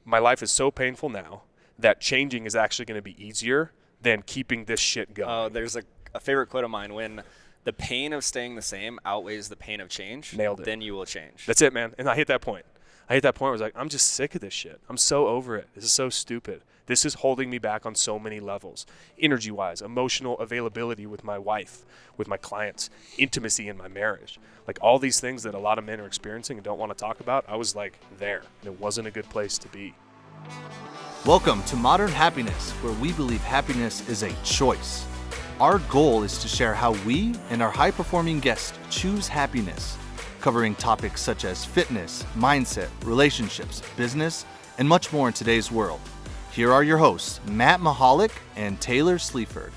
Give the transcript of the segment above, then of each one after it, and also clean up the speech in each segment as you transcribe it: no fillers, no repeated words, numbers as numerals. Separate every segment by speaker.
Speaker 1: my life is so painful now that changing is actually going to be easier than keeping this shit going.
Speaker 2: There's a favorite quote of mine: when the pain of staying the same outweighs the pain of change,
Speaker 1: Nailed it.
Speaker 2: then you will change.
Speaker 1: That's it, man. And I hit that point. Where I was like, I'm just sick of this shit. I'm so over it. This is so stupid. This is holding me back on so many levels. Energy-wise, emotional availability with my wife, with my clients, intimacy in my marriage. Like all these things that a lot of men are experiencing and don't want to talk about, I was like there. And it wasn't a good place to be.
Speaker 3: Welcome to Modern Happiness, where we believe happiness is a choice. Our goal is to share how we and our high-performing guests choose happiness, covering topics such as fitness, mindset, relationships, business, and much more in today's world. Here are your hosts, Matt Mahalik and Taylor Sleaford.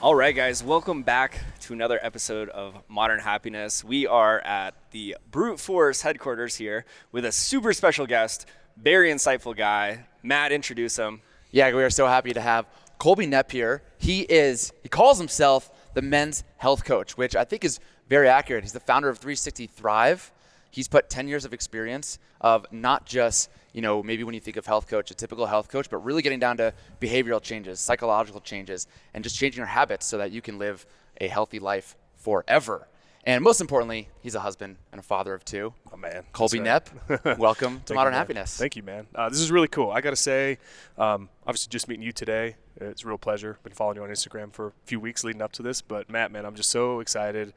Speaker 2: All right, guys, welcome back to another episode of Modern Happiness. We are at the Brute Force headquarters here with a super special guest, very insightful guy. Matt, introduce him.
Speaker 4: Yeah, we are so happy to have Colby Knepp here. He calls himself the men's health coach, which I think is very accurate. He's the founder of 360 Thrive. He's put 10 years of experience of not just, maybe when you think of health coach, a typical health coach, but really getting down to behavioral changes, psychological changes, and just changing your habits so that you can live a healthy life forever. And most importantly, he's a husband and a father of two.
Speaker 1: Oh, man.
Speaker 4: Colby Knepp, welcome to Modern Happiness.
Speaker 1: Thank you, man. This is really cool. I got to say, obviously just meeting you today, it's a real pleasure. Been following you on Instagram for a few weeks leading up to this. But Matt, man, I'm just so excited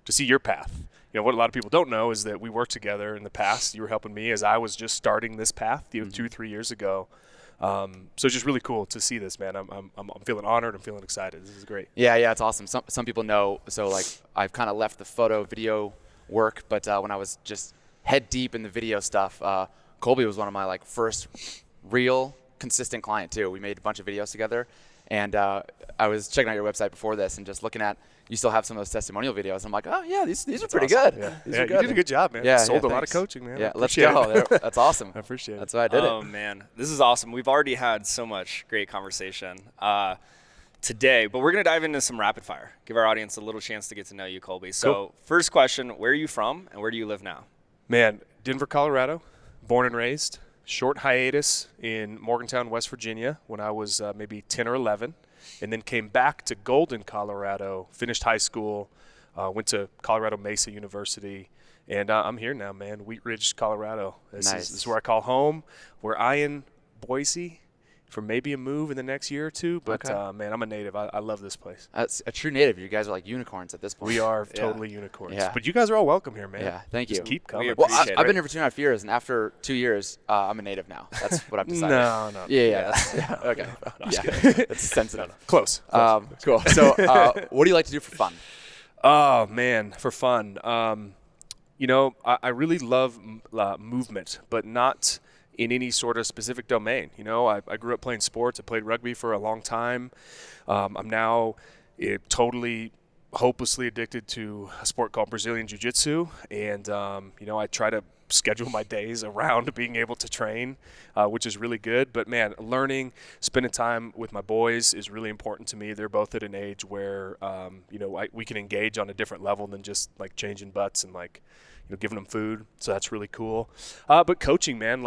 Speaker 1: to see your path. What a lot of people don't know is that we worked together in the past. You were helping me as I was just starting this path 2-3 years ago. So it's just really cool to see this, man. I'm feeling honored. I'm feeling excited. This is great.
Speaker 4: Yeah, it's awesome. Some people know. So like I've kind of left the photo video work, but when I was just head deep in the video stuff, Colby was one of my first real consistent client too. We made a bunch of videos together, and I was checking out your website before this and just looking at. You still have some of those testimonial videos. I'm like, oh yeah, these are pretty
Speaker 1: awesome.
Speaker 4: good.
Speaker 1: Yeah,
Speaker 4: these are good.
Speaker 1: You did a good job, man.
Speaker 4: Yeah,
Speaker 1: sold a lot of
Speaker 4: thanks.
Speaker 1: coaching, man.
Speaker 4: Yeah, let's go. That's awesome.
Speaker 1: I appreciate it.
Speaker 4: That's why I did it.
Speaker 2: Oh man, this is awesome. We've already had so much great conversation today, but we're gonna dive into some rapid fire. Give our audience a little chance to get to know you, Colby. So
Speaker 1: cool.
Speaker 2: First question: where are you from, and where do you live now?
Speaker 1: Man, Denver, Colorado, born and raised. Short hiatus in Morgantown, West Virginia, when I was maybe 10 or 11, and then came back to Golden, Colorado. Finished high school. Went to Colorado Mesa University, and I'm here now, man. Wheat Ridge, Colorado. This is where I call home. We're eyeing Boise for maybe a move in the next year or two, but man, I'm a native. I love this place.
Speaker 4: That's a true native. You guys are like unicorns at this point.
Speaker 1: We are totally unicorns.
Speaker 4: Yeah.
Speaker 1: But you guys are all welcome here, man.
Speaker 4: Yeah, thank you.
Speaker 1: Just keep coming.
Speaker 4: Well, I've been here for 2.5 years, and after 2 years, I'm a native now. That's what I've decided.
Speaker 1: No.
Speaker 4: Yeah. Okay. It's sensitive.
Speaker 1: Close.
Speaker 4: Cool. So, what do you like to do for fun?
Speaker 1: Oh, man, for fun. I really love movement, but not in any sort of specific domain. I grew up playing sports. I played rugby for a long time. I'm now totally hopelessly addicted to a sport called Brazilian Jiu-Jitsu. And, I try to schedule my days around being able to train, which is really good. But, man, spending time with my boys is really important to me. They're both at an age where, we can engage on a different level than just, changing butts and, giving them food. So that's really cool. But coaching, man,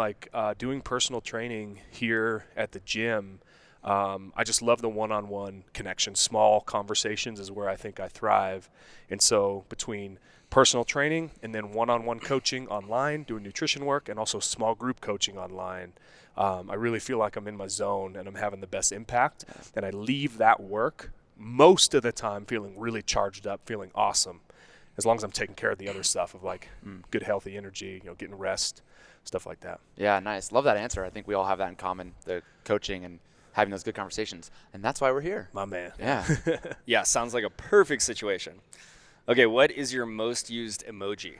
Speaker 1: doing personal training here at the gym, I just love the one-on-one connection. Small conversations is where I think I thrive. And so between personal training and then one-on-one coaching online, doing nutrition work, and also small group coaching online, I really feel like I'm in my zone and I'm having the best impact. And I leave that work most of the time feeling really charged up, feeling awesome, as long as I'm taking care of the other stuff of good, healthy energy, getting rest, stuff like that.
Speaker 4: Yeah, nice. Love that answer. I think we all have that in common, the coaching and having those good conversations. And that's why we're here.
Speaker 1: My man.
Speaker 4: Yeah.
Speaker 2: Yeah, sounds like a perfect situation. Okay, what is your most used emoji?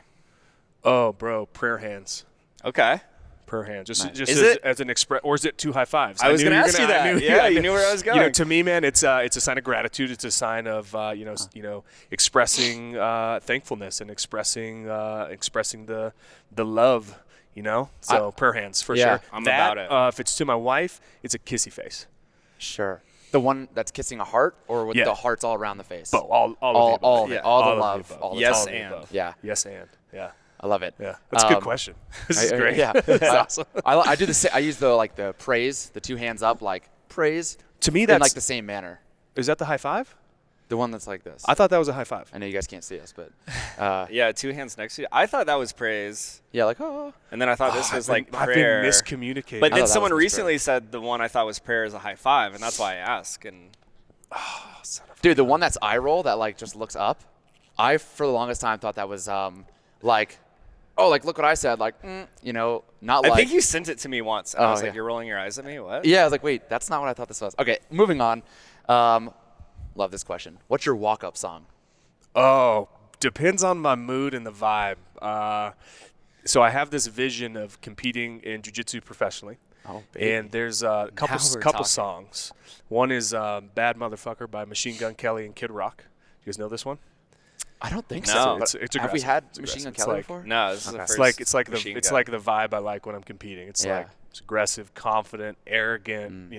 Speaker 1: Oh, bro, prayer hands.
Speaker 2: Okay.
Speaker 1: Prayer hands. Just
Speaker 2: is
Speaker 1: as an express, or is it 2 high fives?
Speaker 2: I was going to ask you that. Yeah, you knew where I was going.
Speaker 1: To me, man, it's a sign of gratitude. It's a sign of expressing thankfulness and expressing the love. So prayer hands for sure.
Speaker 2: I'm about it.
Speaker 1: If it's to my wife, it's a kissy face.
Speaker 4: Sure. The one that's kissing a heart, or with the hearts all around the face?
Speaker 1: But all
Speaker 4: the love.
Speaker 1: Yes, and.
Speaker 4: Yeah.
Speaker 1: Yeah.
Speaker 4: I love it.
Speaker 1: Yeah, that's a good question. This is great.
Speaker 4: Yeah,
Speaker 1: That's awesome.
Speaker 4: I do the I use the praise, the 2 hands up, like praise.
Speaker 1: To me,
Speaker 4: in
Speaker 1: that's
Speaker 4: like the same manner.
Speaker 1: Is that the high five?
Speaker 4: The one that's like this.
Speaker 1: I thought that was a high five.
Speaker 4: I know you guys can't see us, but
Speaker 2: Yeah, 2 hands next to you. I thought that was praise.
Speaker 4: yeah, like oh.
Speaker 2: And then I thought this was like
Speaker 1: I've
Speaker 2: prayer.
Speaker 1: been miscommunicating.
Speaker 2: But
Speaker 4: I
Speaker 2: then
Speaker 4: thought that
Speaker 2: someone
Speaker 4: was
Speaker 2: recently said the one I thought was prayer is a high five, and that's why I ask. And
Speaker 4: Dude, the one that's eye roll that like just looks up. I for the longest time thought that was like, oh, like look what I said, like not like.
Speaker 2: I think you sent it to me once. And I was like,
Speaker 4: yeah.
Speaker 2: you're rolling your eyes at me? What?
Speaker 4: Yeah, I was like, wait, that's not what I thought this was. Okay, moving on. Love this question. What's your walk-up song?
Speaker 1: Oh, depends on my mood and the vibe. So I have this vision of competing in jiu-jitsu professionally.
Speaker 4: Oh, baby.
Speaker 1: And there's a couple
Speaker 2: talking.
Speaker 1: songs. One is Bad Motherfucker by Machine Gun Kelly and Kid Rock. You guys know this one?
Speaker 4: I don't think
Speaker 2: No.
Speaker 4: so.
Speaker 1: It's
Speaker 4: Have we
Speaker 1: aggressive.
Speaker 4: had
Speaker 1: It's
Speaker 4: Machine Gun
Speaker 1: aggressive.
Speaker 4: Kelly
Speaker 1: It's like-
Speaker 4: before?
Speaker 2: No, this is the
Speaker 4: Okay.
Speaker 2: first.
Speaker 1: It's like
Speaker 2: Machine
Speaker 1: it's
Speaker 2: Gun.
Speaker 1: like the vibe I like when I'm competing. It's
Speaker 4: Yeah.
Speaker 1: like it's aggressive, confident, arrogant,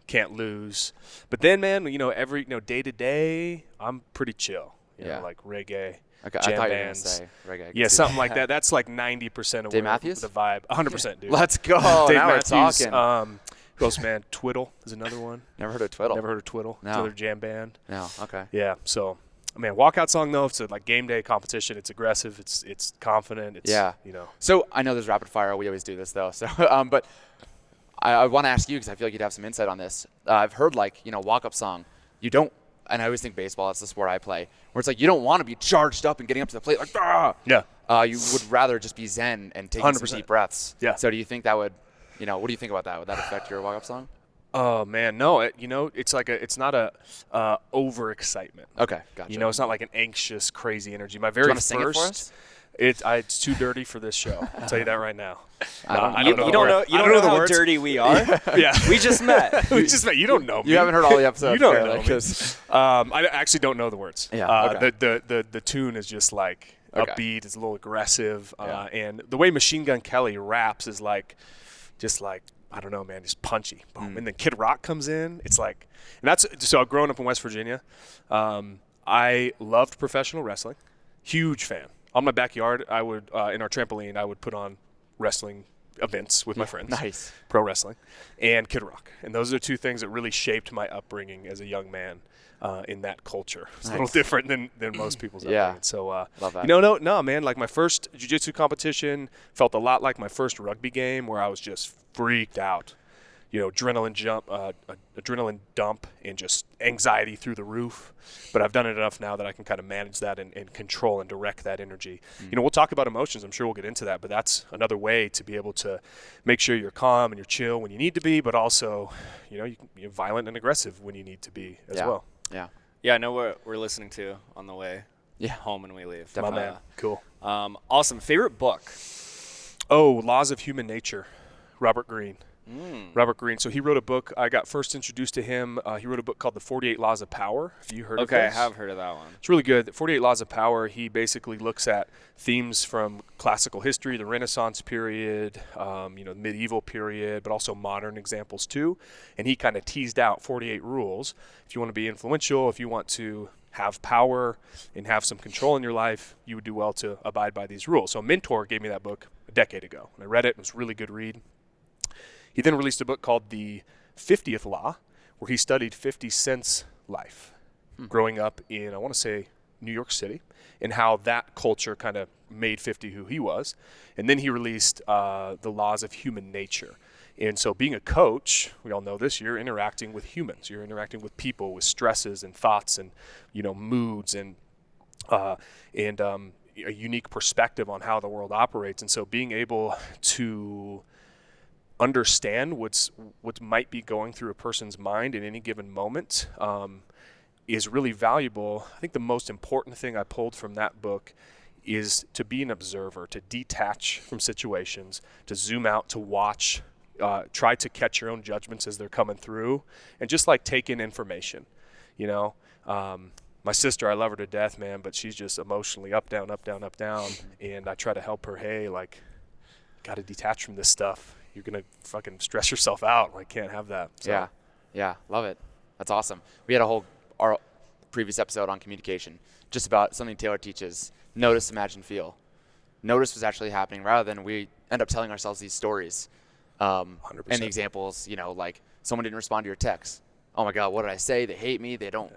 Speaker 1: can't lose. But then man, every day to day, I'm pretty chill. You know, like reggae.
Speaker 4: Okay, I
Speaker 1: jam
Speaker 4: thought you were gonna
Speaker 1: bands.
Speaker 4: say reggae. I can
Speaker 1: Yeah,
Speaker 4: see
Speaker 1: something
Speaker 4: that.
Speaker 1: like that. That's like 90% of
Speaker 4: Dave
Speaker 1: where
Speaker 4: Matthews?
Speaker 1: the vibe. 100%, dude.
Speaker 4: Let's go.
Speaker 1: Dave
Speaker 4: Now
Speaker 1: Matthews.
Speaker 4: we're talking.
Speaker 1: Who else, man? Twiddle is another one.
Speaker 4: Never heard of Twiddle.
Speaker 1: Never heard of Twiddle.
Speaker 4: No.
Speaker 1: It's another jam band.
Speaker 4: No. Okay.
Speaker 1: Yeah. So, man, walkout song though. It's a like game day competition. It's aggressive. It's confident. It's
Speaker 4: Yeah. So I know there's rapid fire. We always do this though. So, but I want to ask you because I feel like you'd have some insight on this. I've heard like walk-up song. You don't, and I always think baseball. It's the sport I play, where it's like you don't want to be charged up and getting up to the plate like ah.
Speaker 1: Yeah.
Speaker 4: You would rather just be zen and taking some
Speaker 1: 100%.
Speaker 4: deep breaths.
Speaker 1: Yeah.
Speaker 4: So do you think that would, what do you think about that? Would that affect your walk-up song?
Speaker 1: Oh man, no. It's not a overexcitement.
Speaker 4: Okay, gotcha.
Speaker 1: It's not like an anxious, crazy energy. My
Speaker 4: do
Speaker 1: very
Speaker 4: you want to sing it for
Speaker 1: first.
Speaker 4: us?
Speaker 1: It's too dirty for this show. I'll tell you that right now.
Speaker 2: You don't know
Speaker 1: the
Speaker 2: how
Speaker 1: words.
Speaker 2: dirty we are.
Speaker 1: Yeah.
Speaker 2: We just met.
Speaker 1: We just met. You don't know me.
Speaker 4: You haven't heard all the episodes.
Speaker 1: You don't
Speaker 4: apparently,
Speaker 1: know me.
Speaker 4: 'cause-
Speaker 1: I actually don't know the words.
Speaker 4: Yeah, okay.
Speaker 1: The tune is just like
Speaker 4: Okay.
Speaker 1: upbeat. It's a little aggressive.
Speaker 4: Yeah.
Speaker 1: And the way Machine Gun Kelly raps is just like I don't know, man, just punchy. Boom. And then Kid Rock comes in. It's like, and that's so. Growing up in West Virginia, I loved professional wrestling. Huge fan. On my backyard, I would in our trampoline, I would put on wrestling events with my friends.
Speaker 4: Nice.
Speaker 1: Pro wrestling and Kid Rock. And those are two things that really shaped my upbringing as a young man in that culture. It's a little different than most people's upbringing. So,
Speaker 4: love that.
Speaker 1: no, man, like my first jiu-jitsu competition felt a lot like my first rugby game where I was just freaked out. Adrenaline dump and just anxiety through the roof. But I've done it enough now that I can kind of manage that and control and direct that energy. We'll talk about emotions. I'm sure we'll get into that, but that's another way to be able to make sure you're calm and you're chill when you need to be, but also, you're violent and aggressive when you need to be as well.
Speaker 4: Yeah.
Speaker 2: Yeah, I know what we're listening to on the way
Speaker 4: Yeah.
Speaker 2: home when we leave.
Speaker 1: My man. Cool.
Speaker 2: Awesome. Favorite book?
Speaker 1: Oh, Laws of Human Nature, Robert Greene. Robert Greene. So he wrote a book. I got first introduced to him. He wrote a book called The 48 Laws of Power. Have you heard of this?
Speaker 2: Okay, I have heard of that one.
Speaker 1: It's really good. The 48 Laws of Power, he basically looks at themes from classical history, the Renaissance period, the medieval period, but also modern examples too. And he kind of teased out 48 rules. If you want to be influential, if you want to have power and have some control in your life, you would do well to abide by these rules. So a mentor gave me that book a decade ago. And I read it. It was a really good read. He then released a book called The 50th Law, where he studied 50 Cent's life growing up in, I want to say, New York City, and how that culture kind of made 50 who he was. And then he released The Laws of Human Nature. And so being a coach, we all know this, you're interacting with humans. You're interacting with people with stresses and thoughts and, moods and a unique perspective on how the world operates. And so being able to understand what might be going through a person's mind in any given moment is really valuable. I think the most important thing I pulled from that book is to be an observer, to detach from situations, to zoom out, to watch, try to catch your own judgments as they're coming through, and just like take in information. My sister, I love her to death, man, but she's just emotionally up, down, up, down, up, down, and I try to help her, hey, like, got to detach from this stuff. You're going to fucking stress yourself out. Like, can't have that. So.
Speaker 4: Yeah. Love it. That's awesome. We had our previous episode on communication, just about something Taylor teaches, notice, imagine, feel. notice what's actually happening rather than we end up telling ourselves these stories.
Speaker 1: 100%.
Speaker 4: And the examples, like someone didn't respond to your text. Oh my God, what did I say? They hate me. They don't,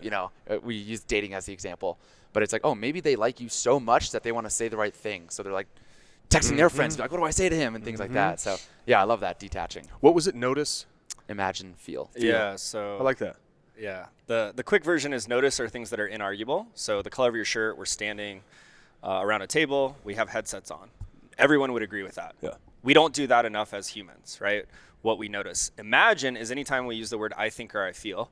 Speaker 4: we use dating as the example. But it's like, oh, maybe they like you so much that they want to say the right thing. So they're like texting their friends, like, what do I say to him? And things like that. So, yeah, I love that, detaching.
Speaker 1: What was it? Notice?
Speaker 4: Imagine, feel.
Speaker 2: Yeah, so
Speaker 1: I like that.
Speaker 2: Yeah. The quick version is notice are things that are inarguable. So the color of your shirt, we're standing around a table, we have headsets on. Everyone would agree with that.
Speaker 1: Yeah.
Speaker 2: We don't do that enough as humans, right? What we notice. Imagine is anytime we use the word I think or I feel,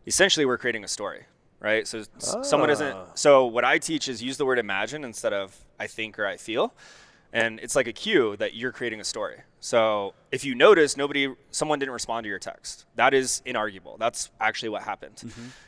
Speaker 2: essentially we're creating a story, right? So someone isn't. So what I teach is use the word imagine instead of I think or I feel. And it's like a cue that you're creating a story. So if you notice someone didn't respond to your text, that is inarguable. That's actually what happened.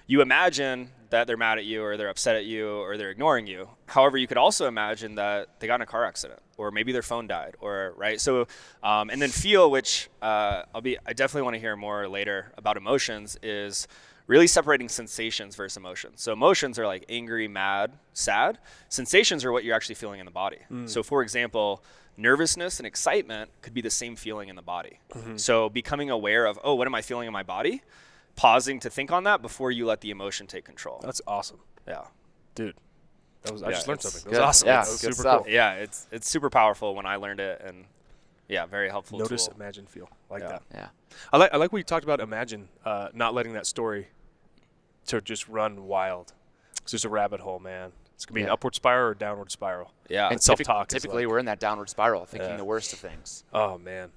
Speaker 2: You imagine that they're mad at you or they're upset at you or they're ignoring you. However, you could also imagine that they got in a car accident or maybe their phone died or right. So, and then feel, which I definitely want to hear more later about emotions, is really separating sensations versus emotions. So emotions are like angry, mad, sad. Sensations are what you're actually feeling in the body. So for example, nervousness and excitement could be the same feeling in the body. So becoming aware of, what am I feeling in my body? Pausing to think on that before you let the emotion take control.
Speaker 1: That's awesome.
Speaker 2: Yeah.
Speaker 1: Dude, I just learned something. That
Speaker 4: good.
Speaker 1: was awesome.
Speaker 4: Yeah,
Speaker 1: That was
Speaker 4: good
Speaker 1: super
Speaker 4: stuff.
Speaker 1: cool.
Speaker 2: Yeah, it's super powerful when I learned it, and yeah, very helpful
Speaker 1: Notice,
Speaker 2: tool.
Speaker 1: imagine, feel. Like
Speaker 2: Yeah.
Speaker 1: that.
Speaker 4: Yeah.
Speaker 1: I like what you talked about. Imagine not letting that story to just run wild. It's just a rabbit hole, man. It's gonna be an upward spiral or downward spiral.
Speaker 2: Yeah.
Speaker 4: And
Speaker 1: self-talk.
Speaker 4: typically we're in that downward spiral, thinking the worst of things.
Speaker 1: Oh man,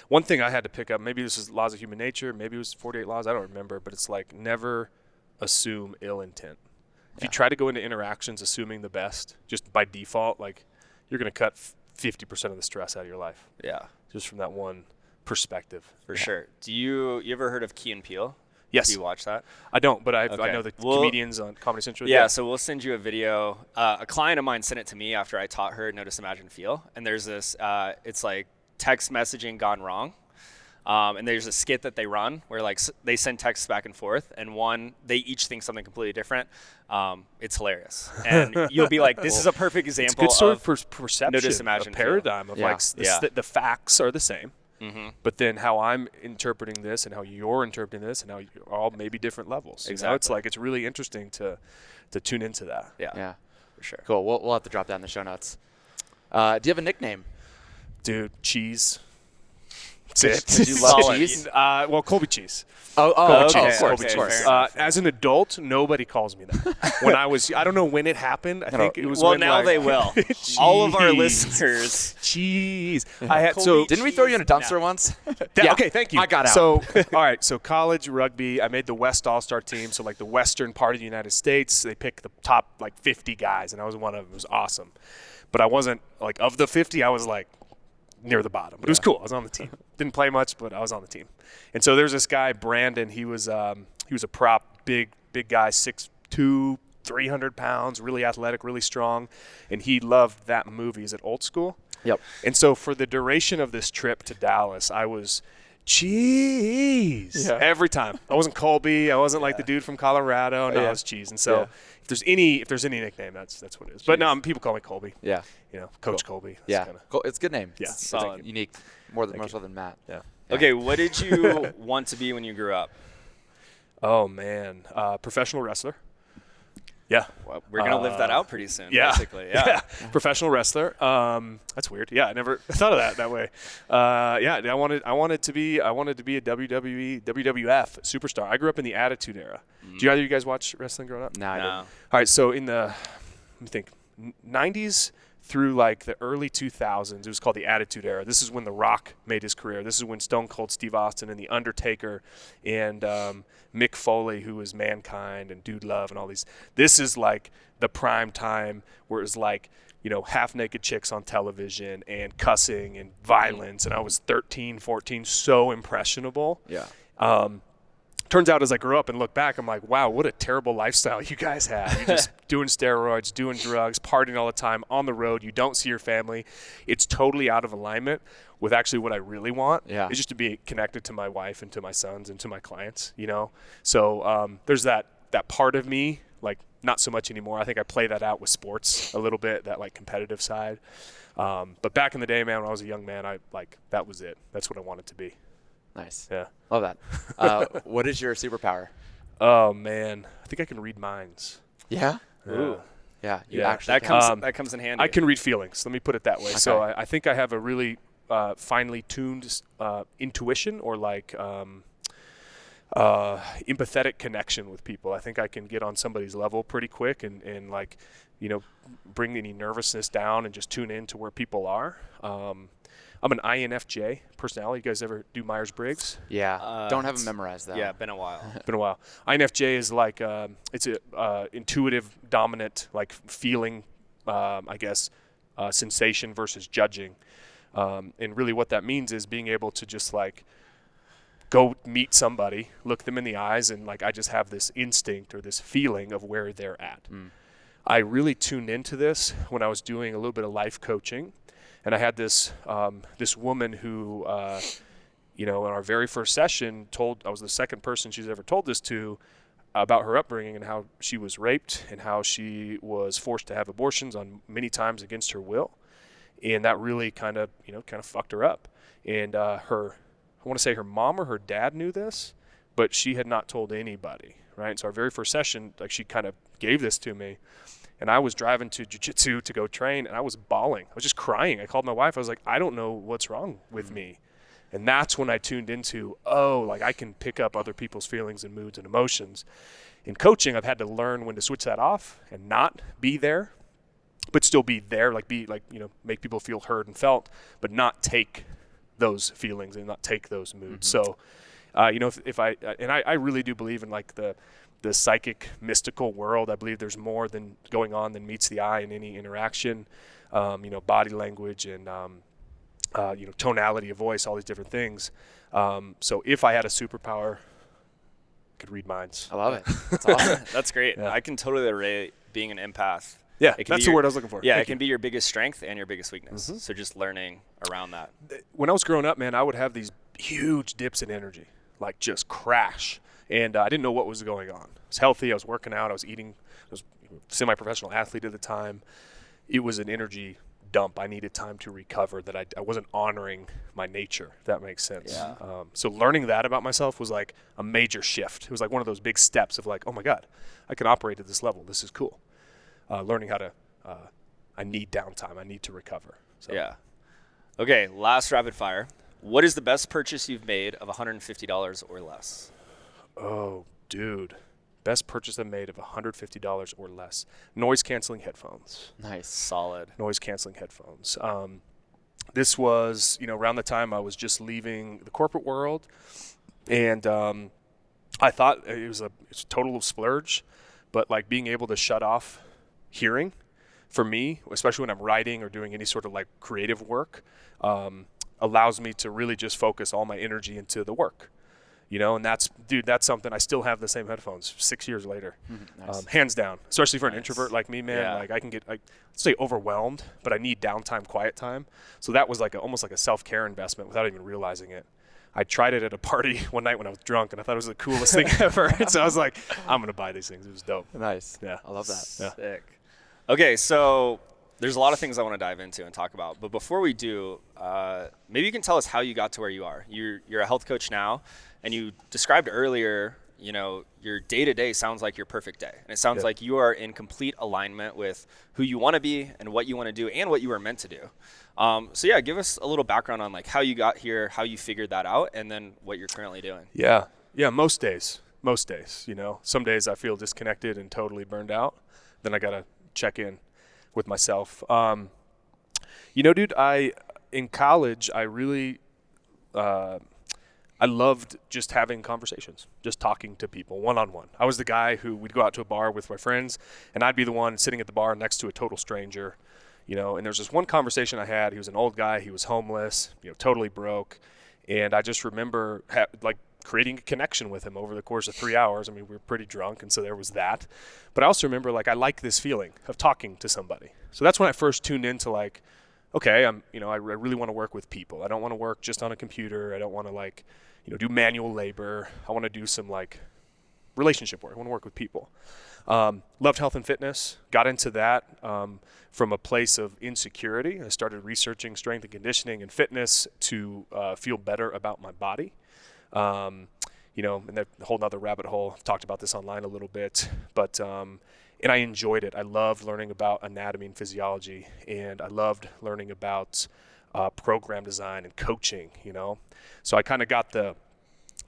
Speaker 1: one thing I had to pick up. Maybe this is laws of human nature. Maybe it was 48 laws. I don't remember. But it's like never assume ill intent. If you try to go into interactions assuming the best, just by default, like you're gonna cut 50% of the stress out of your life.
Speaker 2: Yeah,
Speaker 1: Just from that one perspective.
Speaker 2: for sure. Do you ever heard of Key and Peele?
Speaker 1: Yes.
Speaker 2: Do you watch that?
Speaker 1: I don't, but I
Speaker 2: Okay.
Speaker 1: know the
Speaker 2: Well,
Speaker 1: comedians on Comedy Central.
Speaker 2: Yeah, so we'll send you a video. A client of mine sent it to me after I taught her Notice, Imagine, Feel. And there's this, it's like text messaging gone wrong. And there's a skit that they run where like they send texts back and forth, and they each think something completely different. It's hilarious. And you'll be like, this is a perfect
Speaker 1: It's a
Speaker 2: example
Speaker 1: good sort
Speaker 2: of
Speaker 1: of perception,
Speaker 2: Notice, Imagine,
Speaker 1: a
Speaker 2: Feel.
Speaker 1: paradigm of like the facts are the same. But then how I'm interpreting this and how you're interpreting this and how you're all maybe different levels.
Speaker 2: Exactly.
Speaker 1: You know, it's like it's really interesting to tune into that.
Speaker 4: Yeah.
Speaker 2: for sure.
Speaker 4: Cool. We'll have to drop that in the show notes. Do you have a nickname?
Speaker 1: Dude, cheese.
Speaker 4: Did you love cheese?
Speaker 1: Well, Colby Cheese.
Speaker 4: Oh,
Speaker 2: okay,
Speaker 4: of course,
Speaker 2: okay,
Speaker 4: of course.
Speaker 2: fair enough.
Speaker 1: As an adult, nobody calls me that. When I don't know when it happened. I think it was
Speaker 2: Well,
Speaker 1: when
Speaker 2: now
Speaker 1: like,
Speaker 2: they will. All of our
Speaker 1: Cheese.
Speaker 2: listeners.
Speaker 1: Cheese. I had so.
Speaker 4: Didn't we throw you in a dumpster once?
Speaker 1: Yeah, okay, thank you.
Speaker 4: I got out.
Speaker 1: So, all right. So, college rugby. I made the West All-Star team. So, like the western part of the United States, they picked the top like 50 guys, and I was one of them. It was awesome. But I wasn't like of the 50. I was like near the bottom. But it was cool. I was on the team. Didn't play much, but I was on the team. And so there's this guy, Brandon. He was a prop, big guy, 6'2", 300 pounds, really athletic, really strong, and he loved that movie. Is it Old School?
Speaker 4: Yep.
Speaker 1: And so for the duration of this trip to Dallas, I was cheese every time. I wasn't Colby. I wasn't like the dude from Colorado. No, I was cheese. And so if there's any nickname, that's what it is. But no, people call me Colby.
Speaker 4: Yeah.
Speaker 1: You know, Coach Colby. That's
Speaker 4: Yeah.
Speaker 1: kinda-
Speaker 4: Cool. It's a good name.
Speaker 1: Yeah.
Speaker 4: It's
Speaker 2: Solid.
Speaker 4: unique. More so than Matt.
Speaker 1: Yeah.
Speaker 2: Okay, what did you want to be when you grew up?
Speaker 1: Oh man, professional wrestler. Yeah.
Speaker 2: Well, we're gonna live that out pretty soon.
Speaker 1: Yeah.
Speaker 2: Basically. Yeah.
Speaker 1: Professional wrestler. That's weird. Yeah, I never thought of that way. I wanted to be a WWE, WWF superstar. I grew up in the Attitude Era. Did either of you guys watch wrestling growing up?
Speaker 4: No, I
Speaker 2: No.
Speaker 4: didn't.
Speaker 1: All right, so in the 90s through like the early 2000s, it was called the Attitude Era. This is when The Rock made his career. This is when Stone Cold Steve Austin and The Undertaker and Mick Foley, who was Mankind and Dude Love and all these. This is like the prime time where it was like, you know, half-naked chicks on television and cussing and violence. And I was 13, 14, so impressionable.
Speaker 4: Yeah.
Speaker 1: Turns out as I grew up and look back, I'm like, wow, what a terrible lifestyle you guys have. You're just doing steroids, doing drugs, partying all the time, on the road. You don't see your family. It's totally out of alignment with actually what I really want.
Speaker 4: Yeah.
Speaker 1: Is just to be connected to my wife and to my sons and to my clients, you know? So there's that part of me like not so much anymore. I think I play that out with sports a little bit, that like competitive side. But back in the day, man, when I was a young man, that was it. That's what I wanted to be.
Speaker 4: Nice.
Speaker 1: Yeah.
Speaker 4: Love that. What is your superpower?
Speaker 1: Oh man, I think I can read minds.
Speaker 4: Yeah.
Speaker 2: Ooh.
Speaker 4: Yeah. You
Speaker 1: Yeah.
Speaker 4: actually
Speaker 2: That comes in handy.
Speaker 1: I can read feelings. Let me put it that way. So
Speaker 4: Okay.
Speaker 1: I think I have a really finely tuned intuition, or like empathetic connection with people. I think I can get on somebody's level pretty quick and like, bring any nervousness down and just tune in to where people are. I'm an INFJ personality. You guys ever do Myers-Briggs?
Speaker 4: Yeah. Don't have them memorized though.
Speaker 2: Yeah, been a while.
Speaker 1: Been a while. INFJ is like it's a intuitive, dominant, like feeling, I guess, sensation versus judging. And really what that means is being able to just like go meet somebody, look them in the eyes, and like I just have this instinct or this feeling of where they're at. I really tuned into this when I was doing a little bit of life coaching, and I had this this woman who, in our very first session, I was the second person she's ever told this to about her upbringing and how she was raped and how she was forced to have abortions on many times against her will, and that really kind of fucked her up. And I want to say her mom or her dad knew this, but she had not told anybody, right? So our very first session, like she kind of gave this to me, and I was driving to jiu-jitsu to go train, and I was bawling. I was just crying. I called my wife. I was like, I don't know what's wrong with me. And that's when I tuned into, like I can pick up other people's feelings and moods and emotions. In coaching, I've had to learn when to switch that off and not be there, but still be there, make people feel heard and felt, but not take those feelings and not take those moods. So, if I really do believe in like the psychic mystical world. I believe there's more than going on than meets the eye in any interaction, body language and, tonality of voice, all these different things. So if I had a superpower, I could read minds.
Speaker 4: I love it. That's awesome.
Speaker 2: That's great.
Speaker 1: Yeah.
Speaker 2: I can totally relate being an empath.
Speaker 1: Yeah,
Speaker 2: It can
Speaker 1: that's
Speaker 2: be
Speaker 1: the word I was looking for.
Speaker 2: Yeah,
Speaker 1: Thank
Speaker 2: it can be your biggest strength and your biggest weakness.
Speaker 1: Mhm.
Speaker 2: So just learning around that.
Speaker 1: When I was growing up, man, I would have these huge dips in energy, like just crash. And I didn't know what was going on. I was healthy. I was working out. I was eating. I was a semi-professional athlete at the time. It was an energy dump. I needed time to recover, that I wasn't honoring my nature, if that makes sense.
Speaker 2: Yeah.
Speaker 1: So learning that about myself was like a major shift. It was like one of those big steps of like, oh my God, I can operate at this level. This is cool. Learning how to, I need downtime. I need to recover. So.
Speaker 2: Yeah. Okay, last rapid fire. What is the best purchase you've made of $150 or less?
Speaker 1: Oh, dude. Best purchase I've made of $150 or less. Noise canceling headphones.
Speaker 4: Nice.
Speaker 2: Solid.
Speaker 1: Noise canceling headphones. This was, around the time I was just leaving the corporate world, and I thought it's a total splurge, but like being able to shut off hearing for me, especially when I'm writing or doing any sort of like creative work, allows me to really just focus all my energy into the work. And that's something. I still have the same headphones 6 years later.
Speaker 4: Nice.
Speaker 1: Hands down, especially for an
Speaker 2: Nice.
Speaker 1: introvert like me, man.
Speaker 2: Yeah.
Speaker 1: Like I can get, let's say, overwhelmed, but I need downtime, quiet time. So that was almost like a self-care investment without even realizing it. I tried it at a party one night when I was drunk, and I thought it was the coolest thing ever. And so I was like, I'm going to buy these things. It was dope.
Speaker 4: Nice.
Speaker 1: Yeah.
Speaker 4: I love that.
Speaker 1: Yeah.
Speaker 2: Sick. Okay, so there's a lot of things I want to dive into and talk about. But before we do, maybe you can tell us how you got to where you are. You're a health coach now, and you described earlier, your day-to-day sounds like your perfect day. And it sounds like you are in complete alignment with who you want to be and what you want to do and what you were meant to do. So yeah, give us a little background on like how you got here, how you figured that out, and then what you're currently doing.
Speaker 1: Yeah. Most days, some days I feel disconnected and totally burned out. Then I got to check in with myself. Dude, in college, I really, I loved just having conversations, just talking to people one-on-one. I was the guy who we'd go out to a bar with my friends, and I'd be the one sitting at the bar next to a total stranger, and there's this one conversation I had. He was an old guy. He was homeless, totally broke. And I just remember creating a connection with him over the course of 3 hours. I mean, we were pretty drunk, and so there was that. But I also remember I like this feeling of talking to somebody. So that's when I first tuned into okay, I really want to work with people. I don't want to work just on a computer. I don't want to do manual labor. I want to do some relationship work. I want to work with people. Loved health and fitness. Got into that from a place of insecurity. I started researching strength and conditioning and fitness to feel better about my body. You know, and a whole nother rabbit hole. I've talked about this online a little bit, but and I enjoyed it. I loved learning about anatomy and physiology, and I loved learning about program design and coaching, you know. So I kind of got the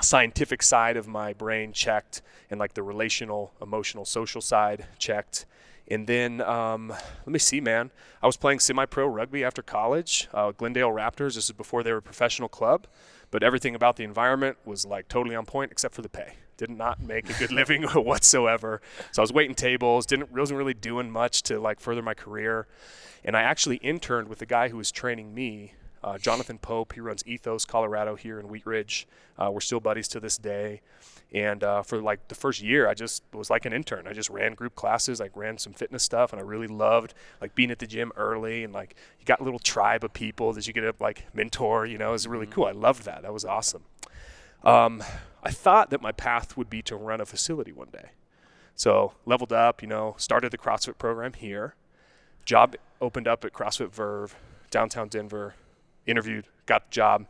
Speaker 1: scientific side of my brain checked, and like the relational, emotional, social side checked. And then, let me see, man. I was playing semi-pro rugby after college, Glendale Raptors. This is before they were a professional club, but everything about the environment was like totally on point except for the pay. Did not make a good living whatsoever. So I was waiting tables, wasn't really doing much to like further my career. And I actually interned with the guy who was training me, Jonathan Pope. He runs Ethos Colorado here in Wheat Ridge. We're still buddies to this day. And for like the first year, I just was like an intern. I just ran group classes, like ran some fitness stuff, and I really loved like being at the gym early, and like you got a little tribe of people that you get to like mentor, you know. It was really cool. I loved that. That was awesome. I thought that my path would be to run a facility one day. So leveled up, you know, started the CrossFit program here. Job opened up at CrossFit Verve, downtown Denver, interviewed, got the job.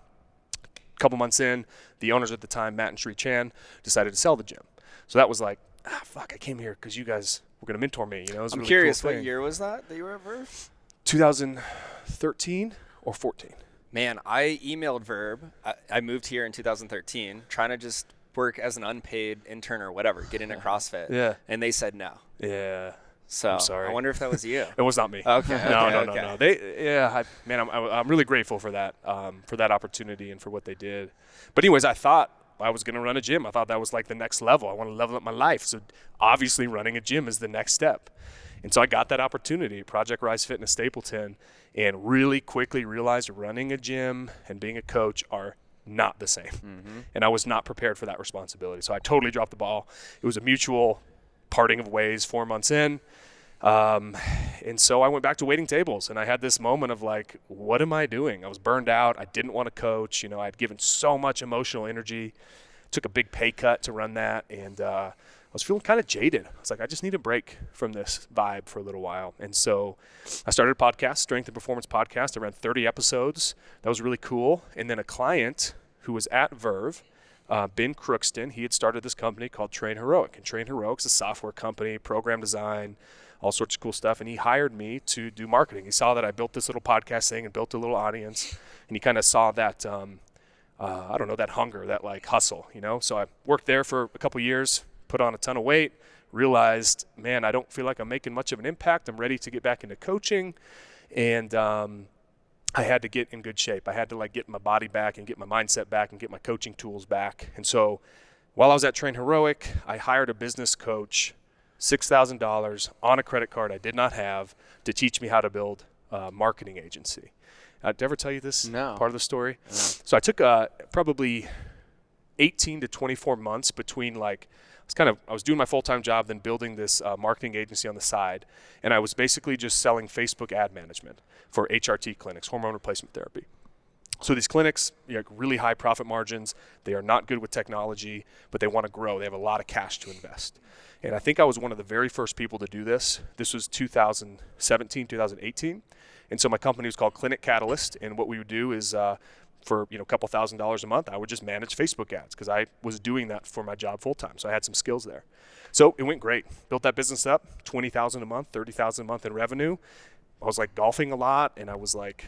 Speaker 1: A couple months in, the owners at the time, Matt and Sri Chan, decided to sell the gym. So that was like, fuck, I came here because you guys were going to mentor me. You know, it was a
Speaker 2: I'm
Speaker 1: really
Speaker 2: curious,
Speaker 1: cool
Speaker 2: what
Speaker 1: thing.
Speaker 2: year was that you were at Verve?
Speaker 1: 2013 or 14.
Speaker 2: Man, I emailed Verb. I moved here in 2013, trying to just work as an unpaid intern or whatever, get into CrossFit.
Speaker 1: Yeah.
Speaker 2: And they said no.
Speaker 1: Yeah.
Speaker 2: So
Speaker 1: I'm sorry.
Speaker 2: I wonder if that was you.
Speaker 1: It was not me.
Speaker 2: Okay.
Speaker 1: No. I'm really grateful for that opportunity and for what they did. But anyways, I thought I was going to run a gym. I thought that was like the next level. I want to level up my life. So obviously running a gym is the next step. And so I got that opportunity, Project Rise Fitness Stapleton, and really quickly realized running a gym and being a coach are not the same. Mm-hmm. And I was not prepared for that responsibility. So I totally dropped the ball. It was a mutual parting of ways 4 months in. And so I went back to waiting tables, and I had this moment of like, what am I doing? I was burned out. I didn't want to coach. You know, I'd given so much emotional energy, took a big pay cut to run that. And, I was feeling kind of jaded. I was like, I just need a break from this vibe for a little while. And so I started a podcast, Strength and Performance Podcast. I ran 30 episodes. That was really cool. And then a client who was at Verve, Ben Crookston, he had started this company called Train Heroic. And Train Heroic is a software company, program design, all sorts of cool stuff. And he hired me to do marketing. He saw that I built this little podcast thing and built a little audience. And he kind of saw that, that hunger, that like hustle, you know. So I worked there for a couple years, put on a ton of weight, realized, man, I don't feel like I'm making much of an impact. I'm ready to get back into coaching. And I had to get in good shape. I had to like get my body back and get my mindset back and get my coaching tools back. And so while I was at Train Heroic, I hired a business coach, $6,000 on a credit card I did not have, to teach me how to build a marketing agency. Did I ever tell you this part of the story? No. So I took probably 18 to 24 months between like, I was doing my full-time job, then building this marketing agency on the side, and I was basically just selling Facebook ad management for HRT clinics, hormone replacement therapy. So these clinics, really high profit margins. They are not good with technology, but they want to grow. They have a lot of cash to invest. And I think I was one of the very first people to do this. This was 2017, 2018. And so my company was called Clinic Catalyst, and what we would do is for a couple $1,000s a month, I would just manage Facebook ads because I was doing that for my job full time. So I had some skills there. So it went great. Built that business up, $20,000 a month, $30,000 a month in revenue. I was like golfing a lot, and I was like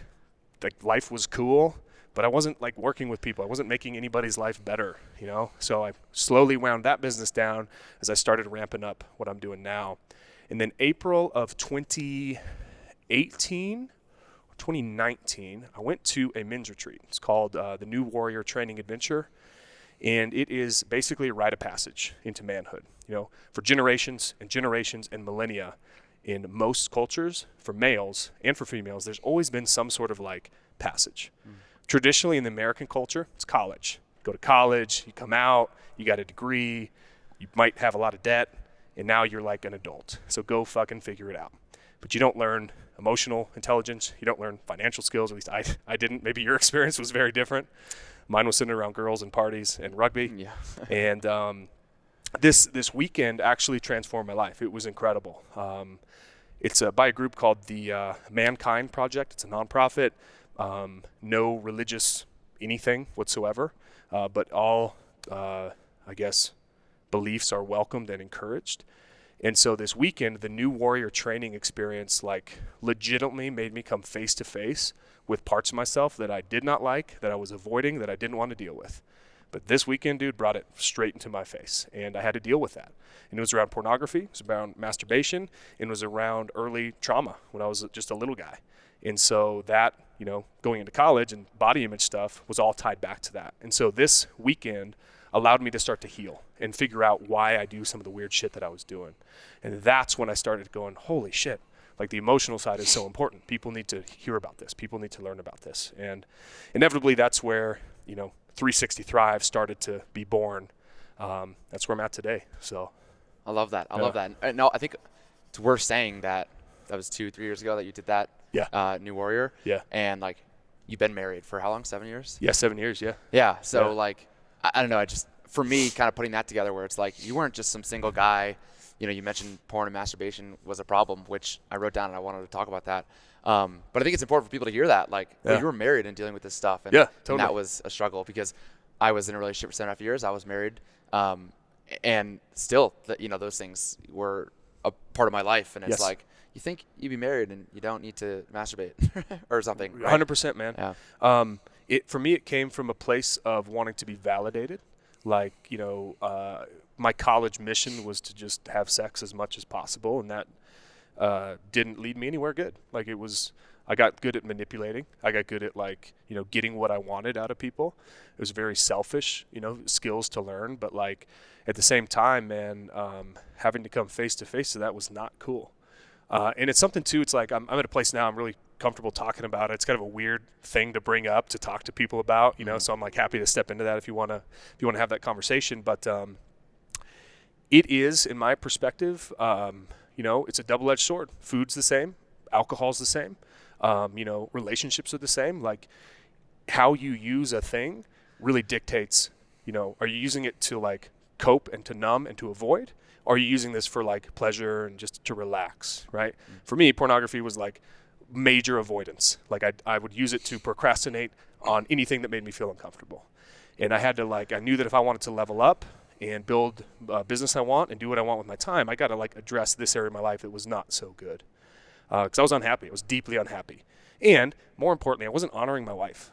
Speaker 1: life was cool, but I wasn't like working with people. I wasn't making anybody's life better, you know? So I slowly wound that business down as I started ramping up what I'm doing now. And then April of 2019, I went to a men's retreat. It's called the New Warrior Training Adventure, and it is basically a rite of passage into manhood. You know, for generations and generations and millennia, in most cultures, for males and for females, there's always been some sort of like passage. Traditionally in the American culture, it's college. You go to college, you come out, you got a degree, you might have a lot of debt, and now you're like an adult. So go fucking figure it out. But you don't learn emotional intelligence. You don't learn financial skills. At least I didn't. Maybe your experience was very different. Mine was sitting around girls and parties and rugby. Yeah. And this weekend actually transformed my life. It was incredible. It's by a group called the Mankind Project. It's a nonprofit, no religious anything whatsoever, but all, I guess, beliefs are welcomed and encouraged. And so this weekend, the new warrior training experience, like, legitimately made me come face to face with parts of myself that I did not like, that I was avoiding, that I didn't want to deal with. But this weekend, dude, brought it straight into my face, and I had to deal with that. And it was around pornography, it was around masturbation, and it was around early trauma when I was just a little guy. And so that, you know, going into college and body image stuff was all tied back to that. And so this weekend allowed me to start to heal and figure out why I do some of the weird shit that I was doing. And that's when I started going, holy shit, like, the emotional side is so important. People need to hear about this. People need to learn about this. And inevitably that's where, you know, 360 Thrive started to be born. That's where I'm at today. So
Speaker 4: I love that. I love that. No, I think it's worth saying that was 2-3 years ago that you did that.
Speaker 1: Yeah.
Speaker 4: New Warrior.
Speaker 1: Yeah.
Speaker 4: And like, you've been married for how long? 7 years?
Speaker 1: Yeah, 7 years. Yeah.
Speaker 4: Yeah. So like, I don't know. I just, for me, kind of putting that together where it's like, you weren't just some single guy. You know, you mentioned porn and masturbation was a problem, which I wrote down and I wanted to talk about that. But I think it's important for people to hear that. Like, well, you were married and dealing with this stuff. And,
Speaker 1: totally.
Speaker 4: And that was a struggle because I was in a relationship for 7.5 years. I was married. And still, you know, those things were a part of my life. And it's like, you think you'd be married and you don't need to masturbate or something. Right?
Speaker 1: 100%, man.
Speaker 4: Yeah.
Speaker 1: For me, it came from a place of wanting to be validated. Like, you know, my college mission was to just have sex as much as possible, and that didn't lead me anywhere good. Like, it was, I got good at manipulating. I got good at, like, you know, getting what I wanted out of people. It was very selfish, you know, skills to learn. But, like, at the same time, man, having to come face to face to that was not cool. And it's something too, it's like, I'm at a place now I'm really comfortable talking about it. It's kind of a weird thing to bring up, to talk to people about, you know, so I'm like happy to step into that if you want to have that conversation. But it is, in my perspective, you know, it's a double-edged sword. Food's the same, alcohol's the same, you know, relationships are the same. Like, how you use a thing really dictates, you know, are you using it to, like, cope and to numb and to avoid? Or are you using this for, like, pleasure and just to relax, right? For me, pornography was like major avoidance. Like, I would use it to procrastinate on anything that made me feel uncomfortable. And I had to, like, I knew that if I wanted to level up and build a business I want and do what I want with my time, I got to, like, address this area of my life that was not so good. Because I was unhappy. I was deeply unhappy. And more importantly, I wasn't honoring my wife.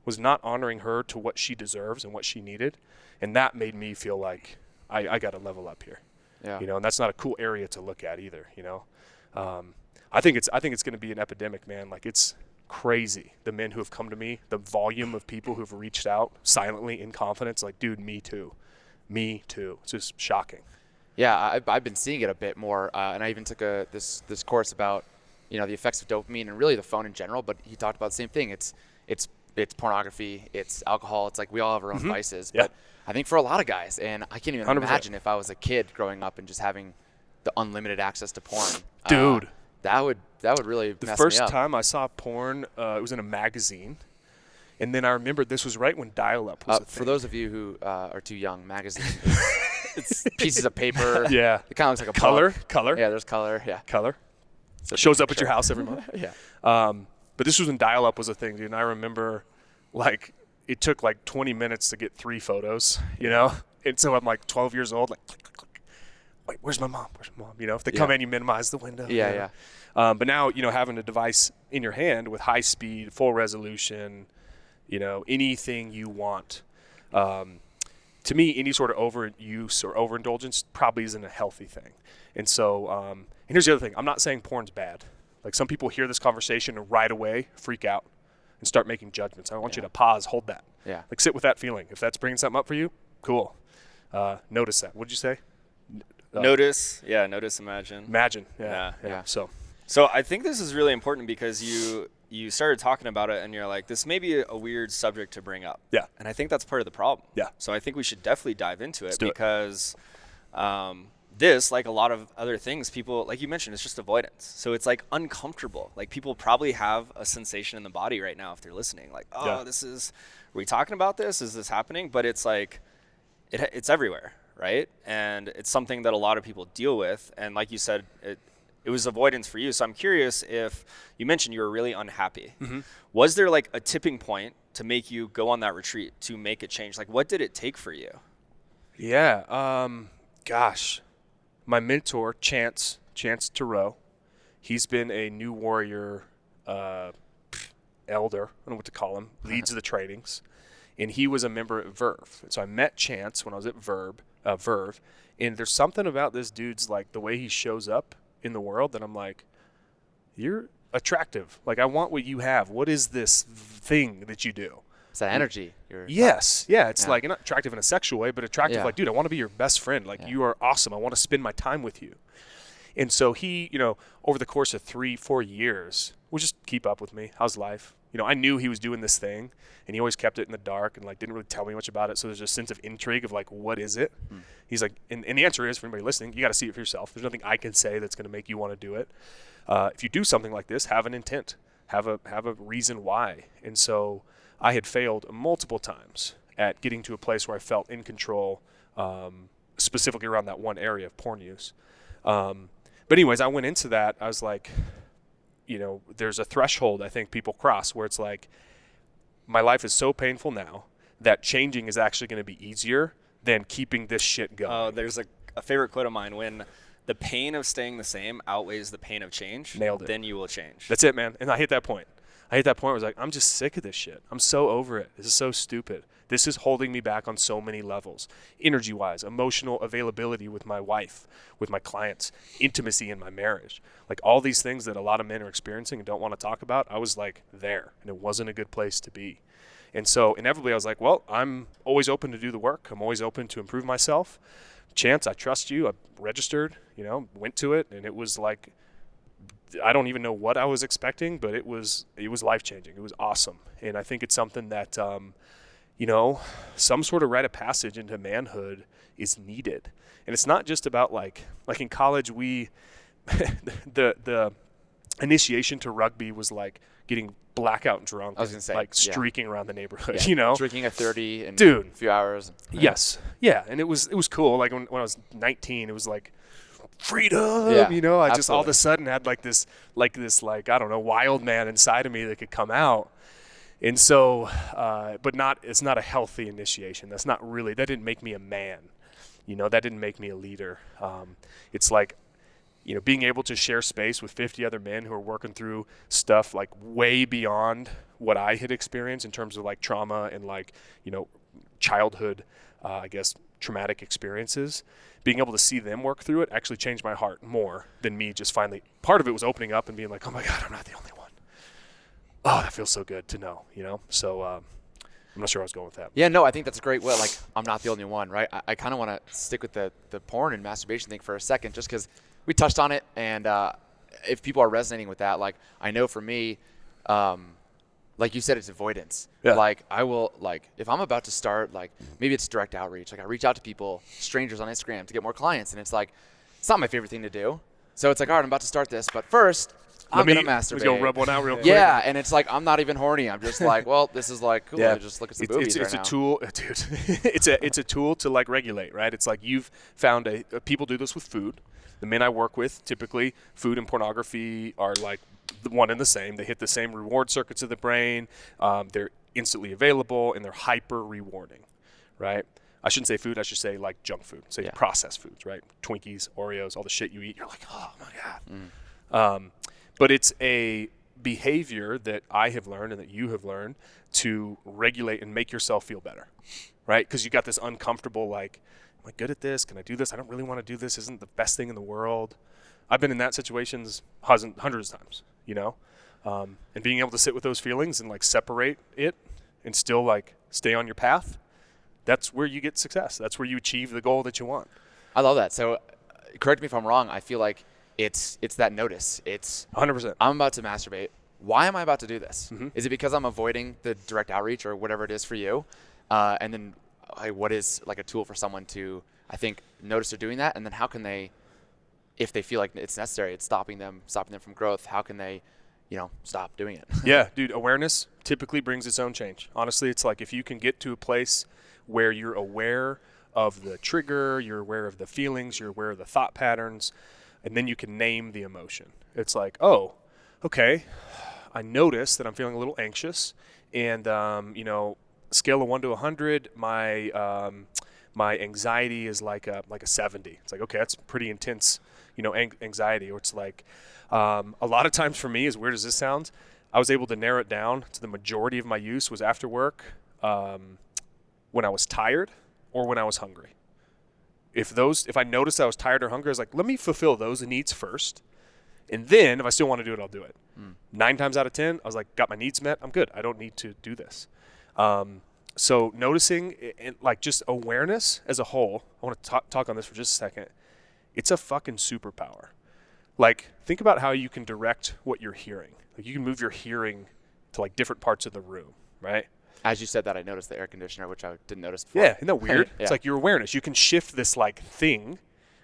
Speaker 1: Was not honoring her to what she deserves and what she needed. And that made me feel like I got to level up here.
Speaker 4: Yeah.
Speaker 1: You know, and that's not a cool area to look at either, you know. I think it's going to be an epidemic, man. Like, it's crazy. The men who have come to me, the volume of people who've reached out silently in confidence, like, dude, me too. Me too. It's just shocking.
Speaker 4: Yeah, I've been seeing it a bit more, and I even took this course about, you know, the effects of dopamine and really the phone in general. But he talked about the same thing. It's pornography, it's alcohol. It's like we all have our own vices.
Speaker 1: Yeah.
Speaker 4: But I think for a lot of guys, and I can't even
Speaker 1: 100%.
Speaker 4: imagine if I was a kid growing up and just having the unlimited access to porn,
Speaker 1: Dude,
Speaker 4: that would really mess me up.
Speaker 1: The first time I saw porn, it was in a magazine. And then I remembered this was right when dial-up was a thing.
Speaker 4: For those of you who are too young, magazine it's pieces of paper.
Speaker 1: Yeah.
Speaker 4: It kind of looks like a
Speaker 1: Color.
Speaker 4: book.
Speaker 1: Color.
Speaker 4: Yeah, there's color. Yeah.
Speaker 1: Color.
Speaker 4: So
Speaker 1: Shows up at your house every month.
Speaker 4: Yeah.
Speaker 1: But this was when dial-up was a thing, dude. And I remember, like, it took like 20 minutes to get 3 photos, you know? And so I'm like 12 years old, like, click, click, click. Wait, where's my mom? Where's my mom? You know, if they come in, you minimize the window.
Speaker 4: Yeah,
Speaker 1: you know? But now, you know, having a device in your hand with high speed, full resolution, you know, anything you want. To me, any sort of overuse or overindulgence probably isn't a healthy thing. And so, and here's the other thing. I'm not saying porn's bad. Like, some people hear this conversation and right away freak out and start making judgments. I want you to pause, hold that.
Speaker 4: Yeah.
Speaker 1: Like, sit with that feeling. If that's bringing something up for you, cool. Notice that. What'd you say?
Speaker 2: Notice, imagine.
Speaker 1: Imagine.
Speaker 4: Yeah.
Speaker 1: So
Speaker 2: I think this is really important because you started talking about it and you're like, this may be a weird subject to bring up.
Speaker 1: Yeah.
Speaker 2: And I think that's part of the problem.
Speaker 1: Yeah.
Speaker 2: So I think we should definitely dive into it
Speaker 1: Let's
Speaker 2: because this, like a lot of other things, people, like you mentioned, it's just avoidance. So it's like uncomfortable. Like, people probably have a sensation in the body right now if they're listening. Like, are we talking about this? Is this happening? But it's like, it's everywhere, right? And it's something that a lot of people deal with. And like you said, it was avoidance for you. So I'm curious, if you mentioned you were really unhappy, was there like a tipping point to make you go on that retreat, to make a change? Like, what did it take for you?
Speaker 1: Yeah. Gosh, my mentor, Chance Thoreau, he's been a New Warrior elder, I don't know what to call him, leads the trainings. And he was a member at Verve. So I met Chance when I was at Verve. And there's something about this dude's, like, the way he shows up in the world that I'm like, you're attractive. Like, I want what you have. What is this thing that you do?
Speaker 4: It's that energy.
Speaker 1: Yes. Yeah. It's like, not attractive in a sexual way, but attractive like, dude, I want to be your best friend. Like, you are awesome. I want to spend my time with you. And so he, over the course of 3-4 years, would just keep up with me. How's life? I knew he was doing this thing, and he always kept it in the dark and, like, didn't really tell me much about it. So there's a sense of intrigue of, like, what is it? He's like, and the answer is, for anybody listening, you got to see it for yourself. There's nothing I can say that's going to make you want to do it. If you do something like this, have an intent, have a reason why. And so I had failed multiple times at getting to a place where I felt in control, specifically around that one area of porn use. But anyways, I went into that. I was like, there's a threshold I think people cross where it's like, my life is so painful now that changing is actually going to be easier than keeping this shit going.
Speaker 2: There's a favorite quote of mine: when the pain of staying the same outweighs the pain of change,
Speaker 1: Nailed it.
Speaker 2: Then you will change.
Speaker 1: That's it, man. And I hit that point. Where I was like, I'm just sick of this shit. I'm so over it. This is so stupid. This is holding me back on so many levels. Energy-wise, emotional availability with my wife, with my clients, intimacy in my marriage. Like, all these things that a lot of men are experiencing and don't want to talk about, I was like there, and it wasn't a good place to be. And so inevitably I was like, well, I'm always open to do the work. I'm always open to improve myself. Chance, I trust you. I registered, went to it, and it was like, I don't even know what I was expecting, but it was life-changing. It was awesome. And I think it's something that, some sort of rite of passage into manhood is needed. And it's not just about like in college, the initiation to rugby was like getting blackout drunk.
Speaker 4: I was gonna say,
Speaker 1: streaking around the neighborhood,
Speaker 4: drinking a 30 in
Speaker 1: a
Speaker 4: few hours.
Speaker 1: Yes. Yeah. And it was cool. Like when I was 19, it was like freedom, I just all of a sudden had like this, I don't know, wild man inside of me that could come out. And so, it's not a healthy initiation. That didn't make me a man, that didn't make me a leader. It's like, being able to share space with 50 other men who are working through stuff like way beyond what I had experienced in terms of like trauma and like, childhood, traumatic experiences. Being able to see them work through it actually changed my heart more than me just finally. Part of it was opening up and being like, oh my God, I'm not the only one. Oh, that feels so good to know, So I'm not sure where I was going with that.
Speaker 4: Yeah, no, I think that's a great way. Like, I'm not the only one, right? I kind of want to stick with the porn and masturbation thing for a second, just because we touched on it. And if people are resonating with that, like, I know for me, like you said, it's avoidance.
Speaker 1: Yeah.
Speaker 4: Like, I will, like, if I'm about to start, like, maybe it's direct outreach. Like, I reach out to people, strangers on Instagram, to get more clients. And it's like, it's not my favorite thing to do. So it's like, all right, I'm about to start this. But first, I'm going to masturbate.
Speaker 1: Let's go rub one out real quick.
Speaker 4: Yeah, and it's like, I'm not even horny. I'm just like, well, this is like, cool.
Speaker 1: Yeah.
Speaker 4: I just look at some boobies
Speaker 1: it's
Speaker 4: right
Speaker 1: a tool, dude. it's a tool to like regulate, right? It's like you've found people do this with food. The men I work with, typically, food and pornography are like the one and the same. They hit the same reward circuits of the brain. They're instantly available, and they're hyper rewarding, right? I shouldn't say food. I should say like junk food. Say processed foods, right? Twinkies, Oreos, all the shit you eat. You're like, oh my God. But it's a behavior that I have learned and that you have learned to regulate and make yourself feel better, right? Because you got this uncomfortable, like, am I good at this? Can I do this? I don't really want to do this. Isn't the best thing in the world. I've been in that situations hundreds of times, and being able to sit with those feelings and like separate it and still like stay on your path. That's where you get success. That's where you achieve the goal that you want.
Speaker 4: I love that. So correct me if I'm wrong. I feel like it's that notice. It's
Speaker 1: 100%.
Speaker 4: I'm about to masturbate. Why am I about to do this? Mm-hmm. Is it because I'm avoiding the direct outreach or whatever it is for you? And then what is like a tool for someone to, I think, notice they're doing that? And then how can they, if they feel like it's necessary, it's stopping them from growth, how can they, stop doing it?
Speaker 1: Yeah, dude, awareness typically brings its own change. Honestly, it's like if you can get to a place where you're aware of the trigger, you're aware of the feelings, you're aware of the thought patterns, and then you can name the emotion. It's like, oh, okay, I notice that I'm feeling a little anxious, and scale of 1 to 100, my anxiety is like a 70. It's like, okay, that's pretty intense, anxiety. Or it's like, a lot of times for me, as weird as this sounds, I was able to narrow it down to the majority of my use was after work, when I was tired or when I was hungry. If I noticed I was tired or hungry, I was like, let me fulfill those needs first. And then if I still want to do it, I'll do it. 9 times out of 10, I was like, got my needs met. I'm good. I don't need to do this. So noticing and like just awareness as a whole, I want to talk on this for just a second. It's a fucking superpower. Like, think about how you can direct what you're hearing. Like, you can move your hearing to like different parts of the room, right?
Speaker 4: As you said that, I noticed the air conditioner, which I didn't notice before.
Speaker 1: Yeah, isn't that weird?
Speaker 4: Yeah.
Speaker 1: It's like your awareness. You can shift this like thing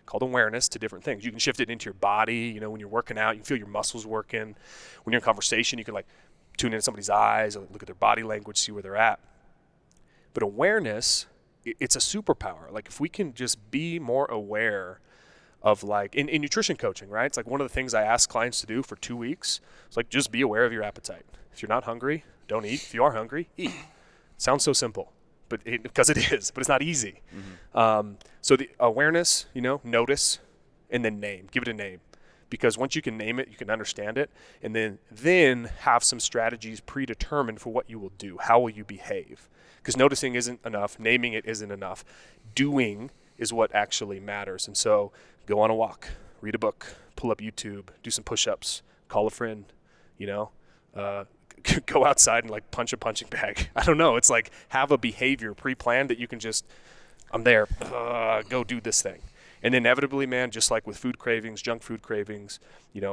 Speaker 1: called awareness to different things. You can shift it into your body. When you're working out, you can feel your muscles working. When you're in conversation, you can like tune into somebody's eyes, or look at their body language, see where they're at. But awareness, it's a superpower. Like, if we can just be more aware of like in nutrition coaching, right? It's like one of the things I ask clients to do for 2 weeks. It's like, just be aware of your appetite. If you're not hungry, don't eat. If you are hungry, eat. Sounds so simple, but because it is, but it's not easy. So the awareness, notice, and then name. Give it a name. Because once you can name it, you can understand it, and then have some strategies predetermined for what you will do. How will you behave? Because noticing isn't enough. Naming it isn't enough. Doing is what actually matters. And so go on a walk, read a book, pull up YouTube, do some push-ups, call a friend, go outside and like punch a punching bag. I don't know. It's like, have a behavior pre-planned that you can just, I'm there, go do this thing. And inevitably, man, just like with food cravings, junk food cravings,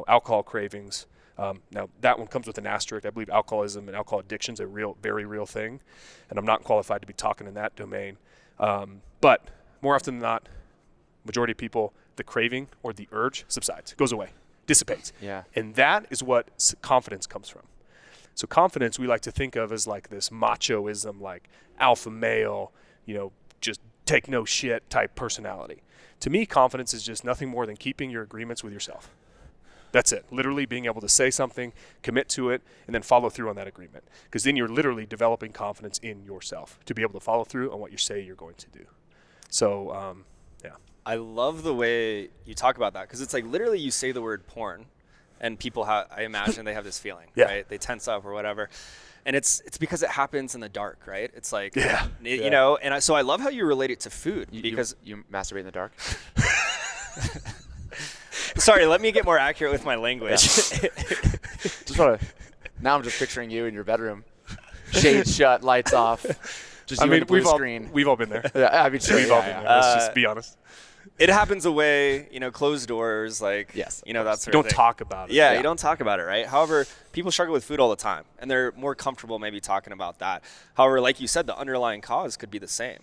Speaker 1: alcohol cravings. Now that one comes with an asterisk. I believe alcoholism and alcohol addiction is a very real thing, and I'm not qualified to be talking in that domain. But more often than not, majority of people, the craving or the urge subsides, goes away, dissipates.
Speaker 4: Yeah.
Speaker 1: And that is what confidence comes from. So confidence, we like to think of as like this machoism, like alpha male, just take no shit type personality. To me, confidence is just nothing more than keeping your agreements with yourself. That's it. Literally being able to say something, commit to it, and then follow through on that agreement. Because then you're literally developing confidence in yourself to be able to follow through on what you say you're going to do. So, yeah.
Speaker 2: I love the way you talk about that, because it's like literally you say the word porn, and people I imagine they have this feeling,
Speaker 1: Yeah.
Speaker 2: right? They tense up or whatever. And it's because it happens in the dark, right? It's like,
Speaker 1: Yeah.
Speaker 2: So I love how you relate it to food, because
Speaker 4: you masturbate in the dark.
Speaker 2: Sorry, let me get more accurate with my language.
Speaker 4: Now I'm just picturing you in your bedroom, shades shut, lights off, just you and the blue screen.
Speaker 1: We've all been there.
Speaker 4: Yeah, I mean, sure,
Speaker 1: We've all been there. Let's just be honest.
Speaker 2: It happens away, closed doors, like,
Speaker 4: yes,
Speaker 2: that sort of thing.
Speaker 1: Don't talk about it.
Speaker 2: Yeah, you don't talk about it, right? However, people struggle with food all the time, and they're more comfortable maybe talking about that. However, like you said, the underlying cause could be the same.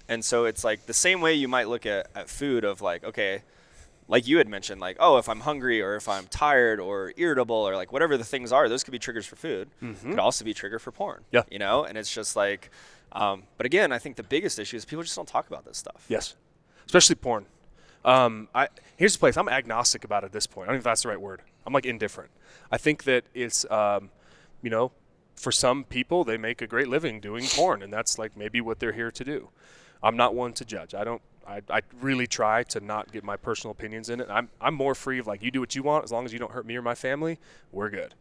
Speaker 2: And so it's like the same way you might look at food of like, okay, like you had mentioned, like, oh, if I'm hungry or if I'm tired or irritable or like whatever the things are, those could be triggers for food. Could also be a trigger for porn.
Speaker 1: Yeah.
Speaker 2: And it's just like, but again, I think the biggest issue is people just don't talk about this stuff.
Speaker 1: Yes, especially porn. Here's the place. I'm agnostic about it at this point. I don't know if that's the right word. I'm like indifferent. I think that it's, for some people, they make a great living doing porn, and that's like maybe what they're here to do. I'm not one to judge. I really try to not get my personal opinions in it. I'm more free of like, you do what you want as long as you don't hurt me or my family, we're good.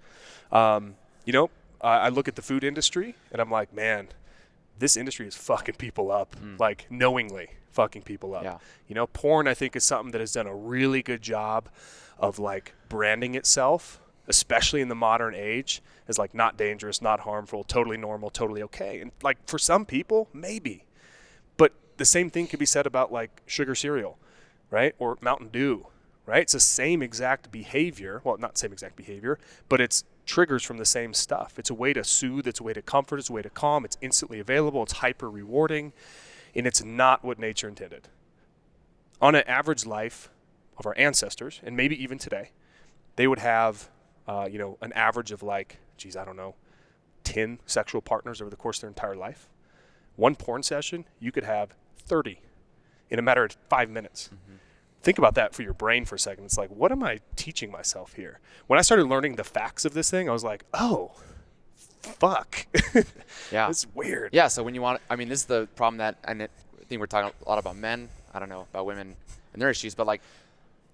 Speaker 1: I look at the food industry and I'm like, man, this industry is fucking people up, like knowingly fucking people up.
Speaker 4: Yeah.
Speaker 1: Porn I think is something that has done a really good job of like branding itself, especially in the modern age, as like not dangerous, not harmful, totally normal, totally okay. And like for some people, maybe. But the same thing could be said about like sugar cereal, right? Or Mountain Dew, right? It's the same exact behavior. Well, not same exact behavior, but it's triggers from the same stuff. It's a way to soothe. It's a way to comfort. It's a way to calm. It's instantly available. It's hyper rewarding. And it's not what nature intended. On an average life of our ancestors, and maybe even today, they would have, an average of like, 10 sexual partners over the course of their entire life. One porn session, you could have 30. in a matter of 5 minutes. Think about that for your brain for a second. It's like, what am I teaching myself here? When I started learning the facts of this thing, I was like, oh, fuck.
Speaker 4: Yeah.
Speaker 1: It's weird.
Speaker 4: Yeah, so when you want, I mean, this is the problem that, and I think we're talking a lot about men. I don't know about women and their issues, but like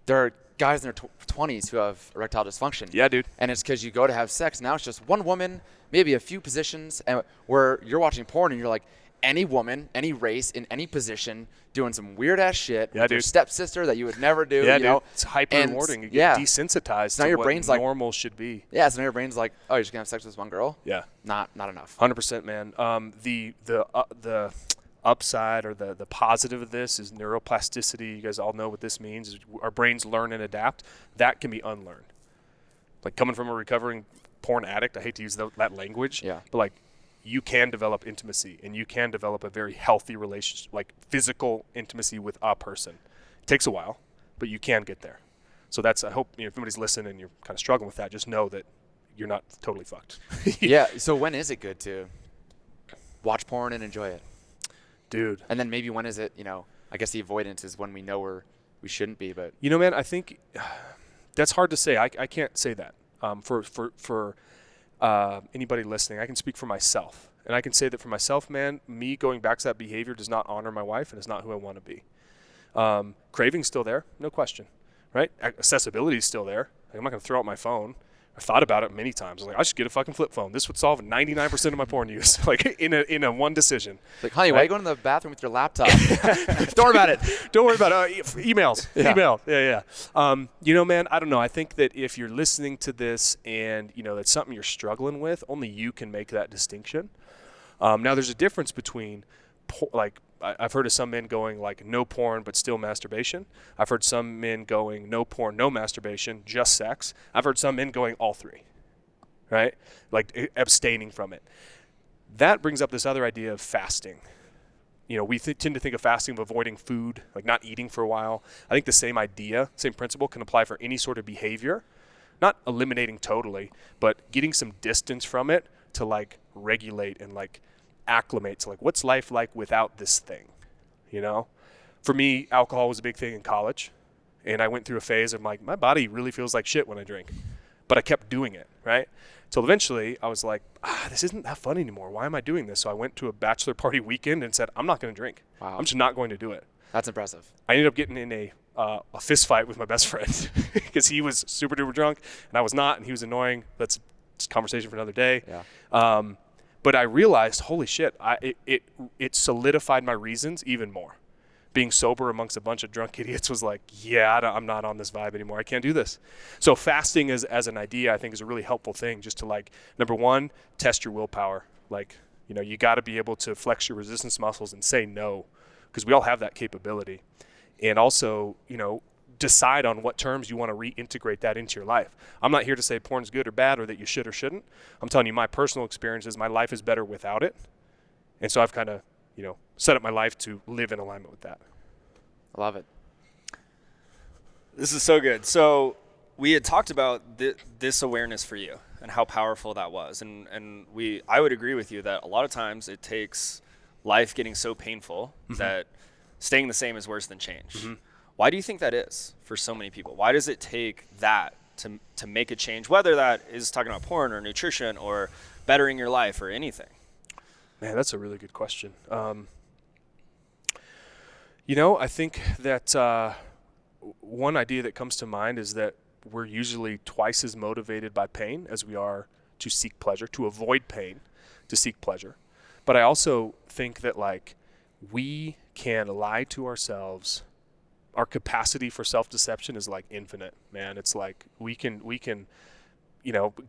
Speaker 4: there are guys in their 20s who have erectile dysfunction.
Speaker 1: Yeah, dude.
Speaker 4: And it's because you go to have sex. Now it's just one woman, maybe a few positions, and where you're watching porn and you're like, any woman, any race, in any position, doing some weird ass shit with your stepsister that you would never do.
Speaker 1: Yeah,
Speaker 4: you know?
Speaker 1: It's hyper rewarding. You get desensitized
Speaker 4: now
Speaker 1: to
Speaker 4: your
Speaker 1: what
Speaker 4: brain's
Speaker 1: normal should be.
Speaker 4: Yeah, so now your brain's like, oh, you're just gonna have sex with this one girl?
Speaker 1: Yeah.
Speaker 4: Not enough.
Speaker 1: 100%, man. The upside or the positive of this is neuroplasticity. You guys all know what this means. Our brains learn and adapt. That can be unlearned. Like coming from a recovering porn addict, I hate to use that language, but like you can develop intimacy and you can develop a very healthy relationship, like physical intimacy with a person. It takes a while, but you can get there. So that's, I hope, if anybody's listening and you're kind of struggling with that, just know that you're not totally fucked.
Speaker 4: Yeah. So when is it good to watch porn and enjoy it?
Speaker 1: Dude.
Speaker 4: And then maybe when is it, I guess the avoidance is when we know we shouldn't be, but.
Speaker 1: Man, I think that's hard to say. I can't say that. For anybody listening, I can speak for myself. And I can say that for myself, man, me going back to that behavior does not honor my wife and it's not who I want to be. Craving's still there, no question, right? Accessibility is still there. Like, I'm not going to throw out my phone. I thought about it many times. I was like, I should get a fucking flip phone. This would solve 99% of my porn use, like in a one decision.
Speaker 4: Like, honey, why are you going to the bathroom with your laptop? Don't worry about it.
Speaker 1: Don't worry about it. Emails.
Speaker 4: Yeah.
Speaker 1: Email. Yeah. Man, I don't know. I think that if you're listening to this and, it's something you're struggling with, only you can make that distinction. Now, there's a difference between, I've heard of some men going like no porn but still masturbation. I've heard some men going no porn, no masturbation, just sex. I've heard some men going all three, right? Like abstaining from it. That brings up this other idea of fasting. We tend to think of fasting of avoiding food, like not eating for a while. I think the same idea, same principle can apply for any sort of behavior, not eliminating totally, but getting some distance from it to like regulate and like acclimate to like what's life like without this thing. For me, alcohol was a big thing in college, and I went through a phase of like my body really feels like shit when I drink, but I kept doing it, right? Till eventually I was like, this isn't that fun anymore. Why am I doing this? So I went to a bachelor party weekend and said, I'm not going to drink.
Speaker 4: Wow.
Speaker 1: I'm just not going to do it.
Speaker 4: That's impressive.
Speaker 1: I ended up getting in a fist fight with my best friend because he was super duper drunk and I was not, and he was annoying. That's a conversation for another day.
Speaker 4: Yeah.
Speaker 1: But I realized, holy shit, it solidified my reasons even more. Being sober amongst a bunch of drunk idiots was like, I'm not on this vibe anymore. I can't do this. So fasting as an idea, I think, is a really helpful thing just to like, number one, test your willpower. Like, you got to be able to flex your resistance muscles and say no, because we all have that capability. And also, decide on what terms you want to reintegrate that into your life. I'm not here to say porn's good or bad or that you should or shouldn't. I'm telling you my personal experiences. My life is better without it. And so I've kind of, set up my life to live in alignment with that.
Speaker 4: I love it.
Speaker 2: This is so good. So we had talked about this awareness for you and how powerful that was. And I would agree with you that a lot of times it takes life getting so painful that staying the same is worse than change. Mm-hmm. Why do you think that is for so many people? Why does it take that to make a change, whether that is talking about porn or nutrition or bettering your life or anything?
Speaker 1: Man, that's a really good question. I think that one idea that comes to mind is that we're usually twice as motivated by pain as we are to seek pleasure, to avoid pain, to seek pleasure. But I also think that like we can lie to ourselves. Our capacity for self-deception is like infinite, man. It's like we can,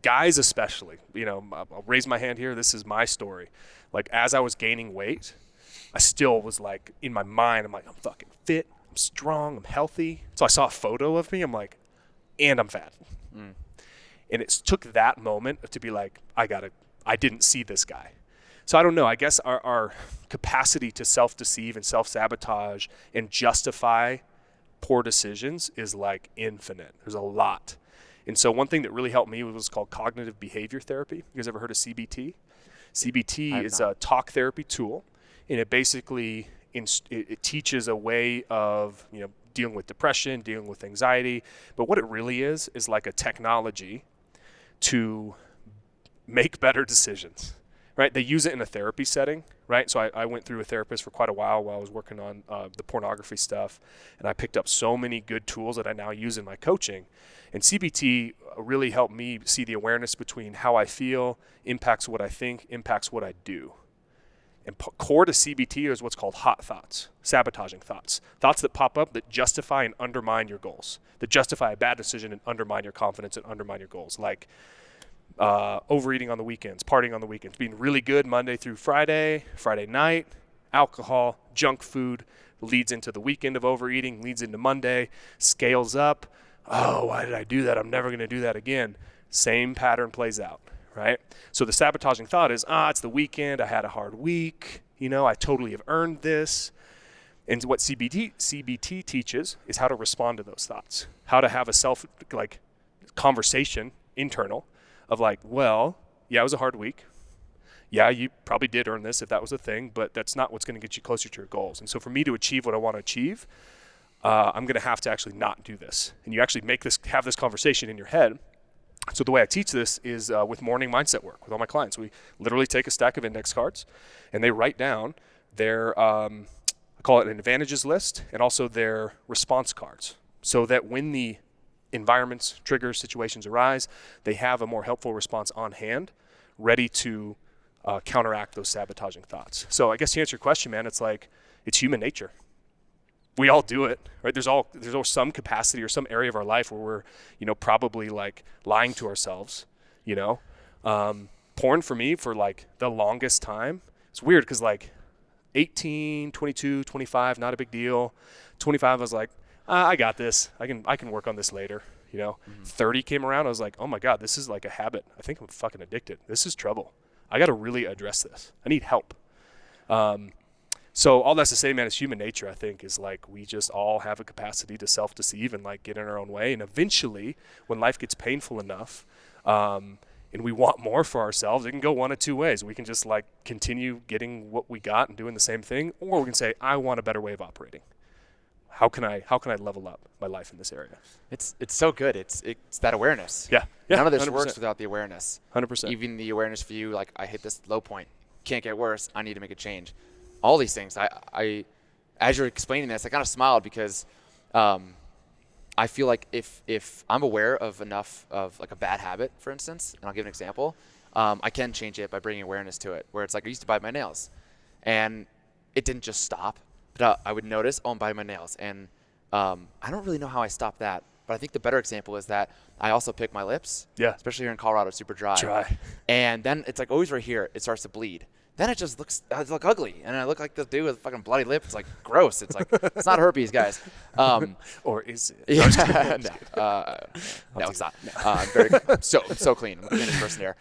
Speaker 1: guys especially, I'll raise my hand here. This is my story. Like as I was gaining weight, I still was like in my mind, I'm like, I'm fucking fit, I'm strong, I'm healthy. So I saw a photo of me, I'm like, and I'm fat. And it took that moment to be like, I didn't see this guy. So I don't know, I guess our capacity to self-deceive and self-sabotage and justify poor decisions is like infinite. There's a lot. And so one thing that really helped me was called cognitive behavior therapy. You guys ever heard of CBT? CBT is a talk therapy tool, and it basically it teaches a way of, dealing with depression, dealing with anxiety. But what it really is like a technology to make better decisions, right? They use it in a therapy setting, right? So I went through a therapist for quite a while I was working on the pornography stuff, and I picked up so many good tools that I now use in my coaching. And CBT really helped me see the awareness between how I feel impacts what I think, impacts what I do. And core to CBT is what's called hot thoughts, sabotaging thoughts. Thoughts that pop up that justify and undermine your goals, that justify a bad decision and undermine your confidence and undermine your goals. Like overeating on the weekends, partying on the weekends, being really good Monday through Friday, Friday night, alcohol, junk food, leads into the weekend of overeating, leads into Monday, scales up. Oh, why did I do that? I'm never going to do that again. Same pattern plays out. Right? So the sabotaging thought is, it's the weekend. I had a hard week. I totally have earned this. And what CBT teaches is how to respond to those thoughts, how to have a conversation internal of well, yeah, it was a hard week. Yeah, you probably did earn this if that was a thing, but that's not what's going to get you closer to your goals. And so for me to achieve what I want to achieve, I'm going to have to actually not do this. And you actually have this conversation in your head. So the way I teach this is with morning mindset work with all my clients. We literally take a stack of index cards and they write down their, I call it an advantages list, and also their response cards, so that when the environments, triggers, situations arise, they have a more helpful response on hand, ready to counteract those sabotaging thoughts. So I guess to answer your question, man, it's human nature. We all do it, right? There's always some capacity or some area of our life where we're, probably lying to ourselves, Porn for me for the longest time, it's weird because 18, 22, 25, not a big deal. 25, I was I got this. I can work on this later, 30 came around, I was oh my God, this is a habit. I think I'm fucking addicted. This is trouble. I got to really address this. I need help. So all that's to say, man, it's human nature, I think, is we just all have a capacity to self-deceive and get in our own way. And eventually, when life gets painful enough and we want more for ourselves, it can go one of two ways. We can just continue getting what we got and doing the same thing, or we can say, I want a better way of operating. How can I level up my life in this area?
Speaker 4: It's so good. It's that awareness.
Speaker 1: Yeah.
Speaker 4: None of this
Speaker 1: 100%.
Speaker 4: Works without the awareness.
Speaker 1: 100%.
Speaker 4: Even the awareness for you, I hit this low point, can't get worse. I need to make a change. All these things. I as you're explaining this, I kind of smiled because I feel if I'm aware of enough of a bad habit, for instance, and I'll give an example, I can change it by bringing awareness to it. Where it's I used to bite my nails, and it didn't just stop, but I would notice, I'm biting my nails, and I don't really know how I stopped that. But I think the better example is that I also pick my lips.
Speaker 1: Yeah.
Speaker 4: Especially here in Colorado, it's super dry. And then it's always right here, it starts to bleed. Then it just looks ugly, and I look like this dude with a fucking bloody lip. It's gross. It's it's not herpes, guys.
Speaker 1: Or is it?
Speaker 4: Yeah, no, it's not. I'm very so clean. I'm the cleanest person here.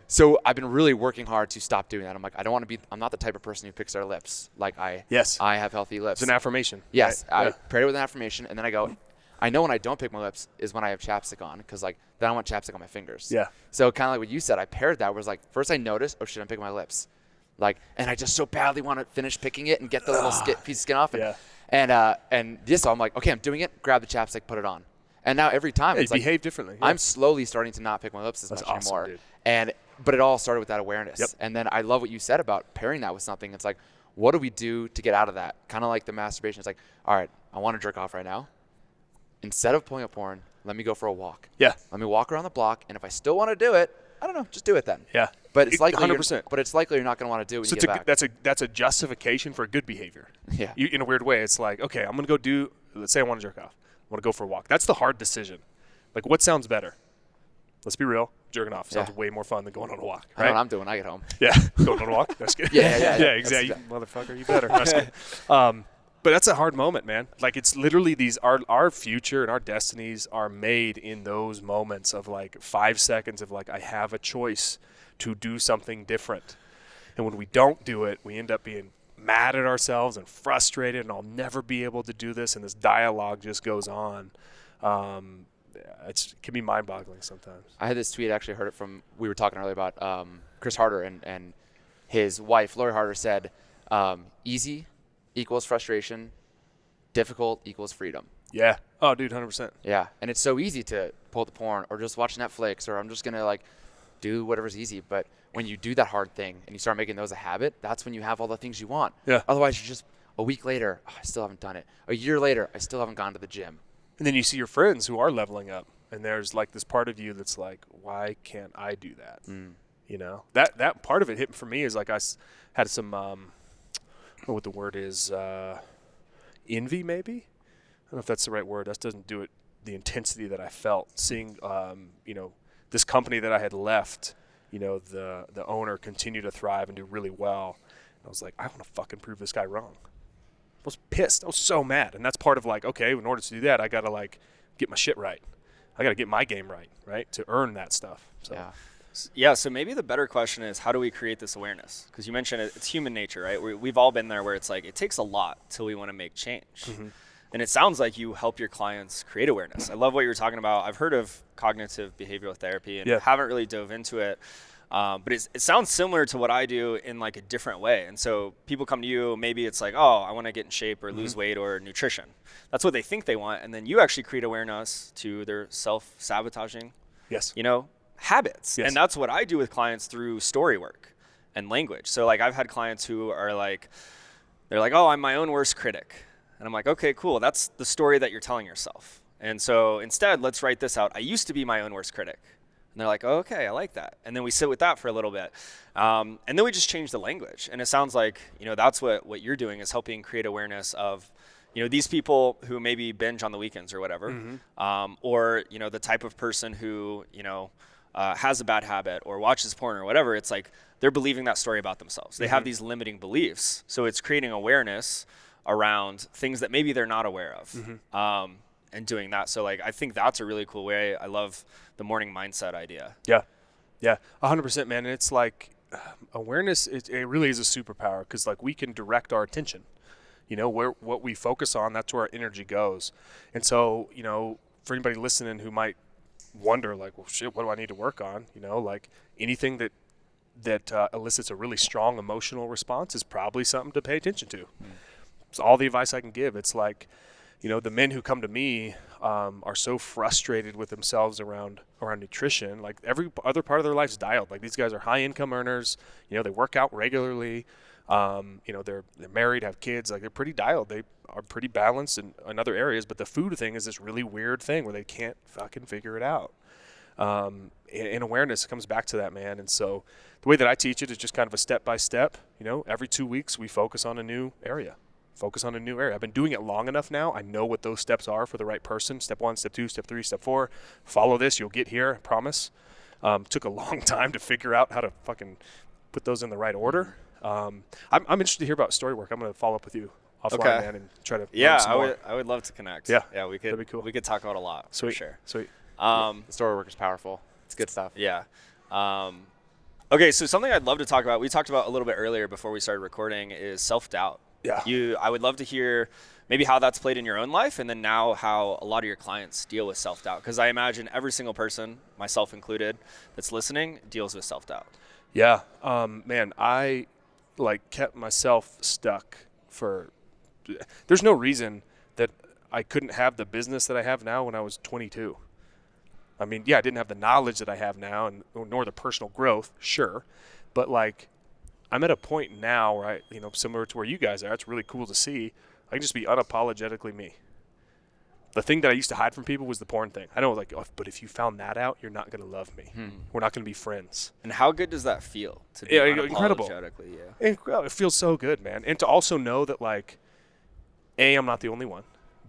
Speaker 4: So I've been really working hard to stop doing that. I'm don't want to be. I'm not the type of person who picks their lips. I have healthy lips.
Speaker 1: It's an affirmation.
Speaker 4: Yes,
Speaker 1: right?
Speaker 4: I paired it with an affirmation, and then I go. I know when I don't pick my lips is when I have chapstick on, because then I want chapstick on my fingers.
Speaker 1: Yeah.
Speaker 4: So kind of what you said, I paired that. Was first I noticed, oh shit, I'm picking my lips, and I just so badly want to finish picking it and get the little piece of skin off. And this, I'm okay, I'm doing it. Grab the chapstick, put it on, and now every time it's
Speaker 1: behave differently. Yeah.
Speaker 4: I'm slowly starting to not pick my lips as much
Speaker 1: awesome,
Speaker 4: anymore.
Speaker 1: Dude.
Speaker 4: But it all started with that awareness.
Speaker 1: Yep.
Speaker 4: And then I love what you said about pairing that with something. It's what do we do to get out of that? Kind of like the masturbation. It's all right, I want to jerk off right now. Instead of pulling up porn, let me go for a walk.
Speaker 1: Yeah.
Speaker 4: Let me walk around the block, and if I still want to do it, I don't know, just do it then.
Speaker 1: Yeah.
Speaker 4: But it's likely
Speaker 1: 100%.
Speaker 4: But it's likely you're not going to want to do it when you get back.
Speaker 1: That's a justification for good behavior.
Speaker 4: Yeah.
Speaker 1: In a weird way, it's okay, I'm going to go do, let's say I want to jerk off. I want to go for a walk. That's the hard decision. What sounds better? Let's be real. Jerking off sounds way more fun than going on a walk. Right?
Speaker 4: I know what I'm doing when I get home.
Speaker 1: Yeah. Going on a walk? That's good.
Speaker 4: Yeah,
Speaker 1: exactly. You motherfucker, you better. That's good. But that's a hard moment, man. It's literally our future and our destinies are made in those moments of 5 seconds of I have a choice to do something different. And when we don't do it, we end up being mad at ourselves and frustrated, and I'll never be able to do this. And this dialogue just goes on. It can be mind-boggling sometimes.
Speaker 4: I had this tweet, I actually heard it from, we were talking earlier about Chris Harder and his wife, Lori Harder, said, easy equals frustration, difficult equals freedom.
Speaker 1: Yeah. Oh, dude, 100%.
Speaker 4: Yeah. And it's so easy to pull the porn or just watch Netflix, or I'm just going to like do whatever's easy. But when you do that hard thing and you start making those a habit, that's when you have all the things you want.
Speaker 1: Yeah.
Speaker 4: Otherwise, you're just a week later, oh, I still haven't done it. A year later, I still haven't gone to the gym.
Speaker 1: And then you see your friends who are leveling up, and there's like this part of you that's like, why can't I do that? You know, that part of it hit for me is like had some, I don't know what the word is, envy maybe? I don't know if that's the right word. That doesn't do it the intensity that I felt seeing, you know, this company that I had left, you know, the owner continue to thrive and do really well. And I was like, I want to fucking prove this guy wrong. I was pissed. I was so mad. And that's part of like, okay, in order to do that, I got to like get my shit right. I got to get my game right, to earn that stuff. So.
Speaker 2: Yeah, so maybe the better question is, how do we create this awareness? Because you mentioned it's human nature, right? We've all been there where it's like, it takes a lot till we want to make change. And it sounds like you help your clients create awareness. I love what you're talking about. I've heard of cognitive behavioral therapy and haven't really dove into it. But it sounds similar to what I do in like a different way. And so people come to you, maybe it's like, oh, I want to get in shape or lose weight or nutrition. That's what they think they want. And then you actually create awareness to their self-sabotaging, you know, habits. And that's what I do with clients through story work and language. So like I've had clients who are like, they're like, oh, I'm my own worst critic. And I'm like, okay, cool. That's the story that you're telling yourself. And so instead, let's write this out. I used to be my own worst critic. And they're like, oh, okay, I like that. And then we sit with that for a little bit. And then we just change the language. And it sounds like, you know, that's what you're doing is helping create awareness of, you know, these people who maybe binge on the weekends or whatever, or, you know, the type of person who, you know, has a bad habit or watches porn or whatever. It's like they're believing that story about themselves. They have these limiting beliefs. So it's creating awareness around things that maybe they're not aware of. And doing that. So like, I think that's a really cool way. I love the morning mindset idea.
Speaker 1: Yeah. 100%, man. And it's like awareness, it really is a superpower because like we can direct our attention, you know, what we focus on, that's where our energy goes. And so, you know, for anybody listening who might wonder like, well, shit, what do I need to work on? You know, like anything that elicits a really strong emotional response is probably something to pay attention to. It's all the advice I can give. It's like, you know, the men who come to me are so frustrated with themselves around nutrition. Like every other part of their life's dialed. Like these guys are high income earners. You know, they work out regularly. You know, they're married, have kids. Like they're pretty dialed. They are pretty balanced in other areas. But the food thing is this really weird thing where they can't fucking figure it out. And awareness comes back to that, man. And so the way that I teach it is just kind of a step by step. You know, every 2 weeks we focus on a new area. I've been doing it long enough now. I know what those steps are for the right person. Step 1, step 2, step 3, step 4. Follow this. You'll get here. I promise. Took a long time to figure out how to fucking put those in the right order. I'm interested to hear about story work. I'm going to follow up with you offline, man, and try to learn some more.
Speaker 2: I would love to connect.
Speaker 1: Yeah,
Speaker 2: we could.
Speaker 1: That'd be cool.
Speaker 2: We could talk about a lot.
Speaker 1: Sweet.
Speaker 2: For sure.
Speaker 1: Sweet.
Speaker 4: The story work is powerful. It's good stuff.
Speaker 2: Yeah. Okay, so something I'd love to talk about, we talked about a little bit earlier before we started recording, is self-doubt.
Speaker 1: Yeah.
Speaker 2: I would love to hear maybe how that's played in your own life, and then now how a lot of your clients deal with self-doubt. Because I imagine every single person, myself included, that's listening, deals with self-doubt.
Speaker 1: Yeah. Man, I like kept myself stuck there's no reason that I couldn't have the business that I have now when I was 22. I mean, yeah, I didn't have the knowledge that I have now nor the personal growth, sure. But like, I'm at a point now where you know, similar to where you guys are, it's really cool to see. I can just be unapologetically me. The thing that I used to hide from people was the porn thing. I know, like, but if you found that out, you're not going to love me. We're not going to be friends.
Speaker 2: And how good does that feel? To be
Speaker 1: incredible.
Speaker 2: Yeah.
Speaker 1: It feels so good, man. And to also know that, like, A, I'm not the only one.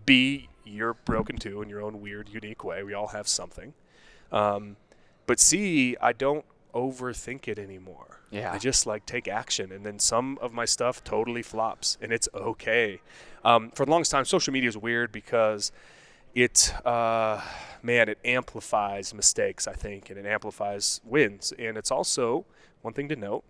Speaker 1: B, you're broken too in your own weird, unique way. We all have something. But C, I don't overthink it anymore.
Speaker 4: Yeah.
Speaker 1: I just like take action, and then some of my stuff totally flops, and it's okay. For the longest time, social media is weird because it amplifies mistakes, I think, and it amplifies wins. And it's also, one thing to note,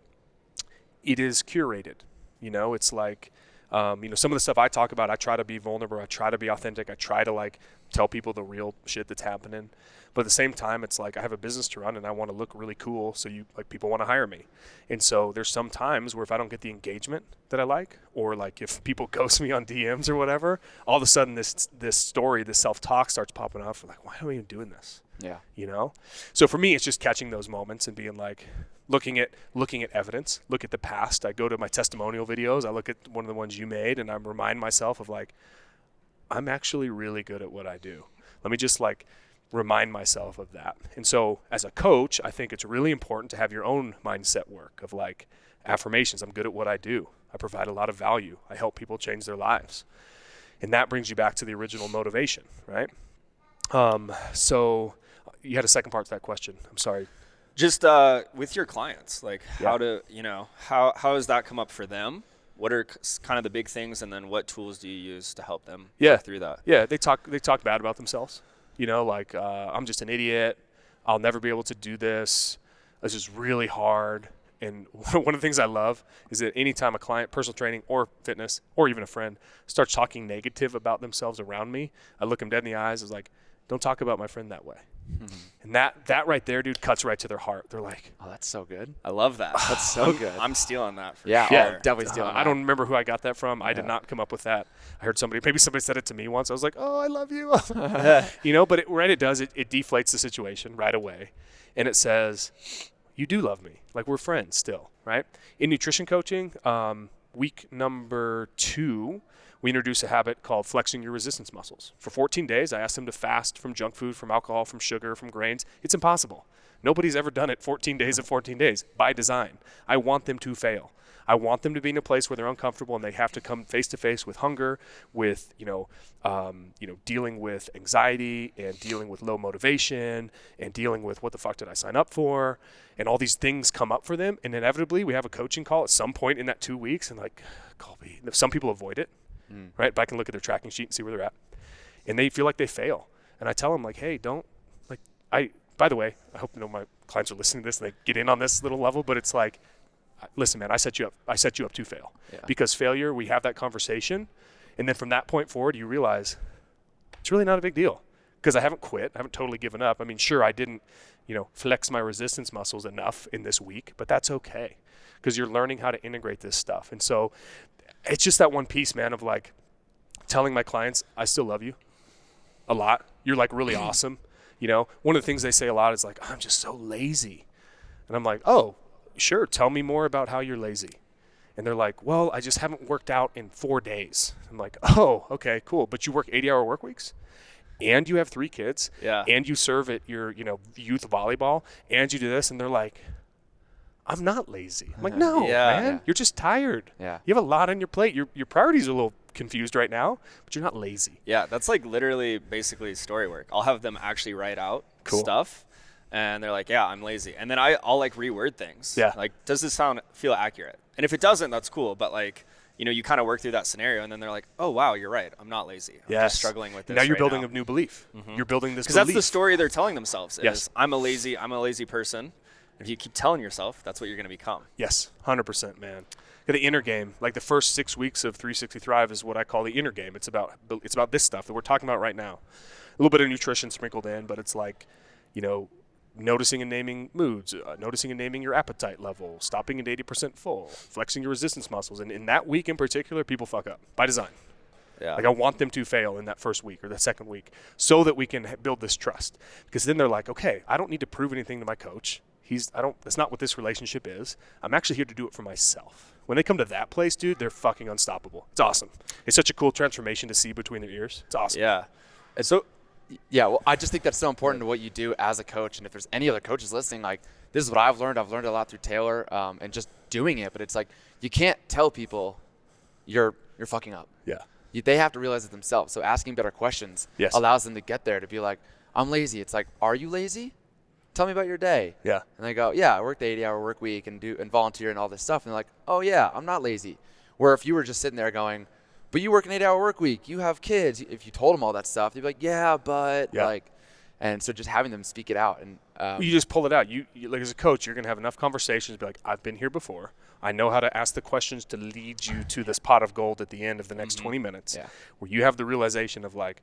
Speaker 1: it is curated. You know, it's like Some of the stuff I talk about, I try to be vulnerable. I try to be authentic. I try to like tell people the real shit that's happening. But at the same time, it's like I have a business to run and I want to look really cool. So people want to hire me. And so there's some times where if I don't get the engagement that I like, or like if people ghost me on DMs or whatever, all of a sudden this story, this self-talk starts popping up. Like, why am I even doing this?
Speaker 4: Yeah.
Speaker 1: So for me, it's just catching those moments and being like, looking at evidence, look at the past. I go to my testimonial videos. I look at one of the ones you made and I remind myself of like, I'm actually really good at what I do. Let me just like remind myself of that. And so as a coach, I think it's really important to have your own mindset work of like affirmations. I'm good at what I do. I provide a lot of value. I help people change their lives. And that brings you back to the original motivation, right? So you had a second part to that question. I'm sorry.
Speaker 2: Just with your clients, like how has that come up for them? What are kind of the big things, and then what tools do you use to help them get through that?
Speaker 1: Yeah, they talk bad about themselves. Like I'm just an idiot. I'll never be able to do this. This is really hard. And one of the things I love is that anytime a client, personal training or fitness, or even a friend, starts talking negative about themselves around me, I look them dead in the eyes. I was like, don't talk about my friend that way. Mm-hmm. And that right there, dude, cuts right to their heart. They're like,
Speaker 4: oh, that's so good.
Speaker 2: I love that.
Speaker 4: That's so good.
Speaker 2: I'm stealing that for
Speaker 4: sure.
Speaker 2: sure.
Speaker 4: Definitely stealing that.
Speaker 1: I don't remember who I got that from. I did not come up with that. I heard maybe somebody said it to me once. I was like, oh, I love you. But it does, it deflates the situation right away. And it says, you do love me. Like, we're friends still, right? In nutrition coaching, week number 2, we introduce a habit called flexing your resistance muscles. For 14 days, I asked them to fast from junk food, from alcohol, from sugar, from grains. It's impossible. Nobody's ever done it 14 days of 14 days by design. I want them to fail. I want them to be in a place where they're uncomfortable and they have to come face to face with hunger, with dealing with anxiety and dealing with low motivation and dealing with what the fuck did I sign up for, and all these things come up for them. And inevitably, we have a coaching call at some point in that 2 weeks, and like, Colby, some people avoid it, right? But I can look at their tracking sheet and see where they're at, and they feel like they fail. And I tell them like, hey, don't like By the way, I hope my clients are listening to this and they get in on this little level, but it's like, listen, man, I set you up to fail. Yeah. Because failure, we have that conversation, and then from that point forward, you realize it's really not a big deal because I haven't quit. I haven't totally given up. I mean, sure, I didn't, flex my resistance muscles enough in this week, but that's okay because you're learning how to integrate this stuff. And so it's just that one piece, man, of like telling my clients, I still love you a lot. You're like really awesome. One of the things they say a lot is like, I'm just so lazy. And I'm like, oh, sure, tell me more about how you're lazy. And they're like, well, I just haven't worked out in 4 days. I'm like, oh, okay, cool. But you work 80-hour work weeks, and you have 3 kids, and you serve at your, youth volleyball, and you do this. And they're like, I'm not lazy. I'm like, no, man, you're just tired. Yeah. You have a lot on your plate. Your priorities are a little confused right now, but you're not lazy.
Speaker 2: Yeah, that's like literally basically story work. I'll have them actually write out stuff. And they're like, yeah, I'm lazy. And then I'll like reword things. Yeah. Like, does this feel accurate? And if it doesn't, that's cool. But like, you kind of work through that scenario, and then they're like, oh, wow, you're right. I'm not lazy. I'm just struggling with this.
Speaker 1: Now you're building a new belief. Mm-hmm. You're building this belief.
Speaker 2: Because that's the story they're telling themselves is, I'm a lazy person. If you keep telling yourself, that's what you're going to become.
Speaker 1: Yes, 100%, man. The inner game, like the first 6 weeks of 360 Thrive is what I call the inner game. It's about this stuff that we're talking about right now. A little bit of nutrition sprinkled in, but it's like, noticing and naming moods, noticing and naming your appetite level, stopping at 80% full, flexing your resistance muscles. And in that week in particular, people fuck up by design. Yeah. Like I want them to fail in that first week or the second week so that we can build this trust. Because then they're like, okay, I don't need to prove anything to my coach. That's not what this relationship is. I'm actually here to do it for myself. When they come to that place, dude, they're fucking unstoppable. It's awesome. It's such a cool transformation to see between their ears. It's awesome.
Speaker 2: Yeah.
Speaker 4: And so, well, I just think that's so important to what you do as a coach. And if there's any other coaches listening, like, this is what I've learned. I've learned a lot through Taylor and just doing it. But it's like, you can't tell people you're fucking up.
Speaker 1: Yeah.
Speaker 4: They have to realize it themselves. So asking better questions allows them to get there, to be like, I'm lazy. It's like, are you lazy? Tell me about your day. Yeah. And they go, yeah, I work the 80-hour work week and volunteer and all this stuff. And they're like, oh, yeah, I'm not lazy. Where if you were just sitting there going, but you work an 8-hour work week, you have kids. If you told them all that stuff, they'd be like, yeah, but like, and so just having them speak it out. And
Speaker 1: You just pull it out. You like as a coach, you're going to have enough conversations to be like, I've been here before. I know how to ask the questions to lead you to this pot of gold at the end of the next 20 minutes where you have the realization of like,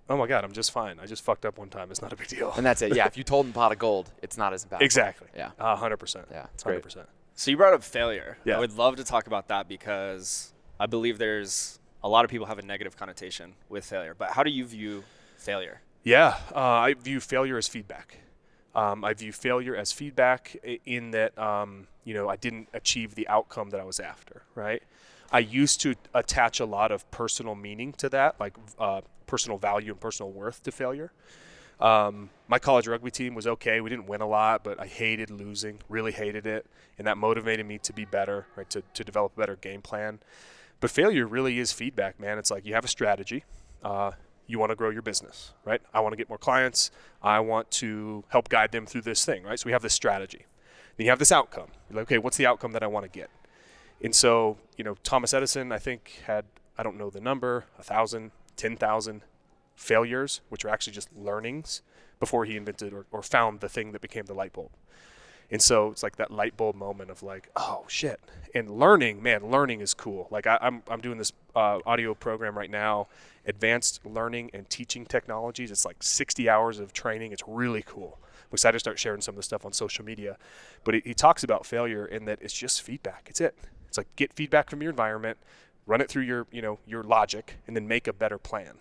Speaker 1: oh my God, I'm just fine. I just fucked up one time. It's not a big deal.
Speaker 4: And that's it. Yeah. If you told them pot of gold, it's not as impactful.
Speaker 1: Exactly.
Speaker 4: Yeah.
Speaker 1: 100%.
Speaker 4: Yeah. It's
Speaker 1: 100%.
Speaker 4: great.
Speaker 2: So you brought up failure.
Speaker 1: Yeah.
Speaker 2: I would love to talk about that because I believe there's a lot of people have a negative connotation with failure. But how do you view failure?
Speaker 1: Yeah. I view failure as feedback. I view failure as feedback in that, I didn't achieve the outcome that I was after, right? I used to attach a lot of personal meaning to that, like personal value and personal worth to failure. My college rugby team was okay. We didn't win a lot, but I hated losing, really hated it. And that motivated me to be better, right? To develop a better game plan. But failure really is feedback, man. It's like you have a strategy. You want to grow your business, right? I want to get more clients. I want to help guide them through this thing, right? So we have this strategy. Then you have this outcome. You're like, okay, what's the outcome that I want to get? And so, Thomas Edison, I think, had, I don't know the number, 1,000, 10,000 failures, which are actually just learnings before he invented or found the thing that became the light bulb. And so it's like that light bulb moment of like, oh shit. And learning is cool. Like I'm doing this audio program right now, advanced learning and teaching technologies. It's like 60 hours of training. It's really cool. I'm excited to start sharing some of the stuff on social media. But he talks about failure in that it's just feedback. It's it. It's like get feedback from your environment, run it through your logic, and then make a better plan.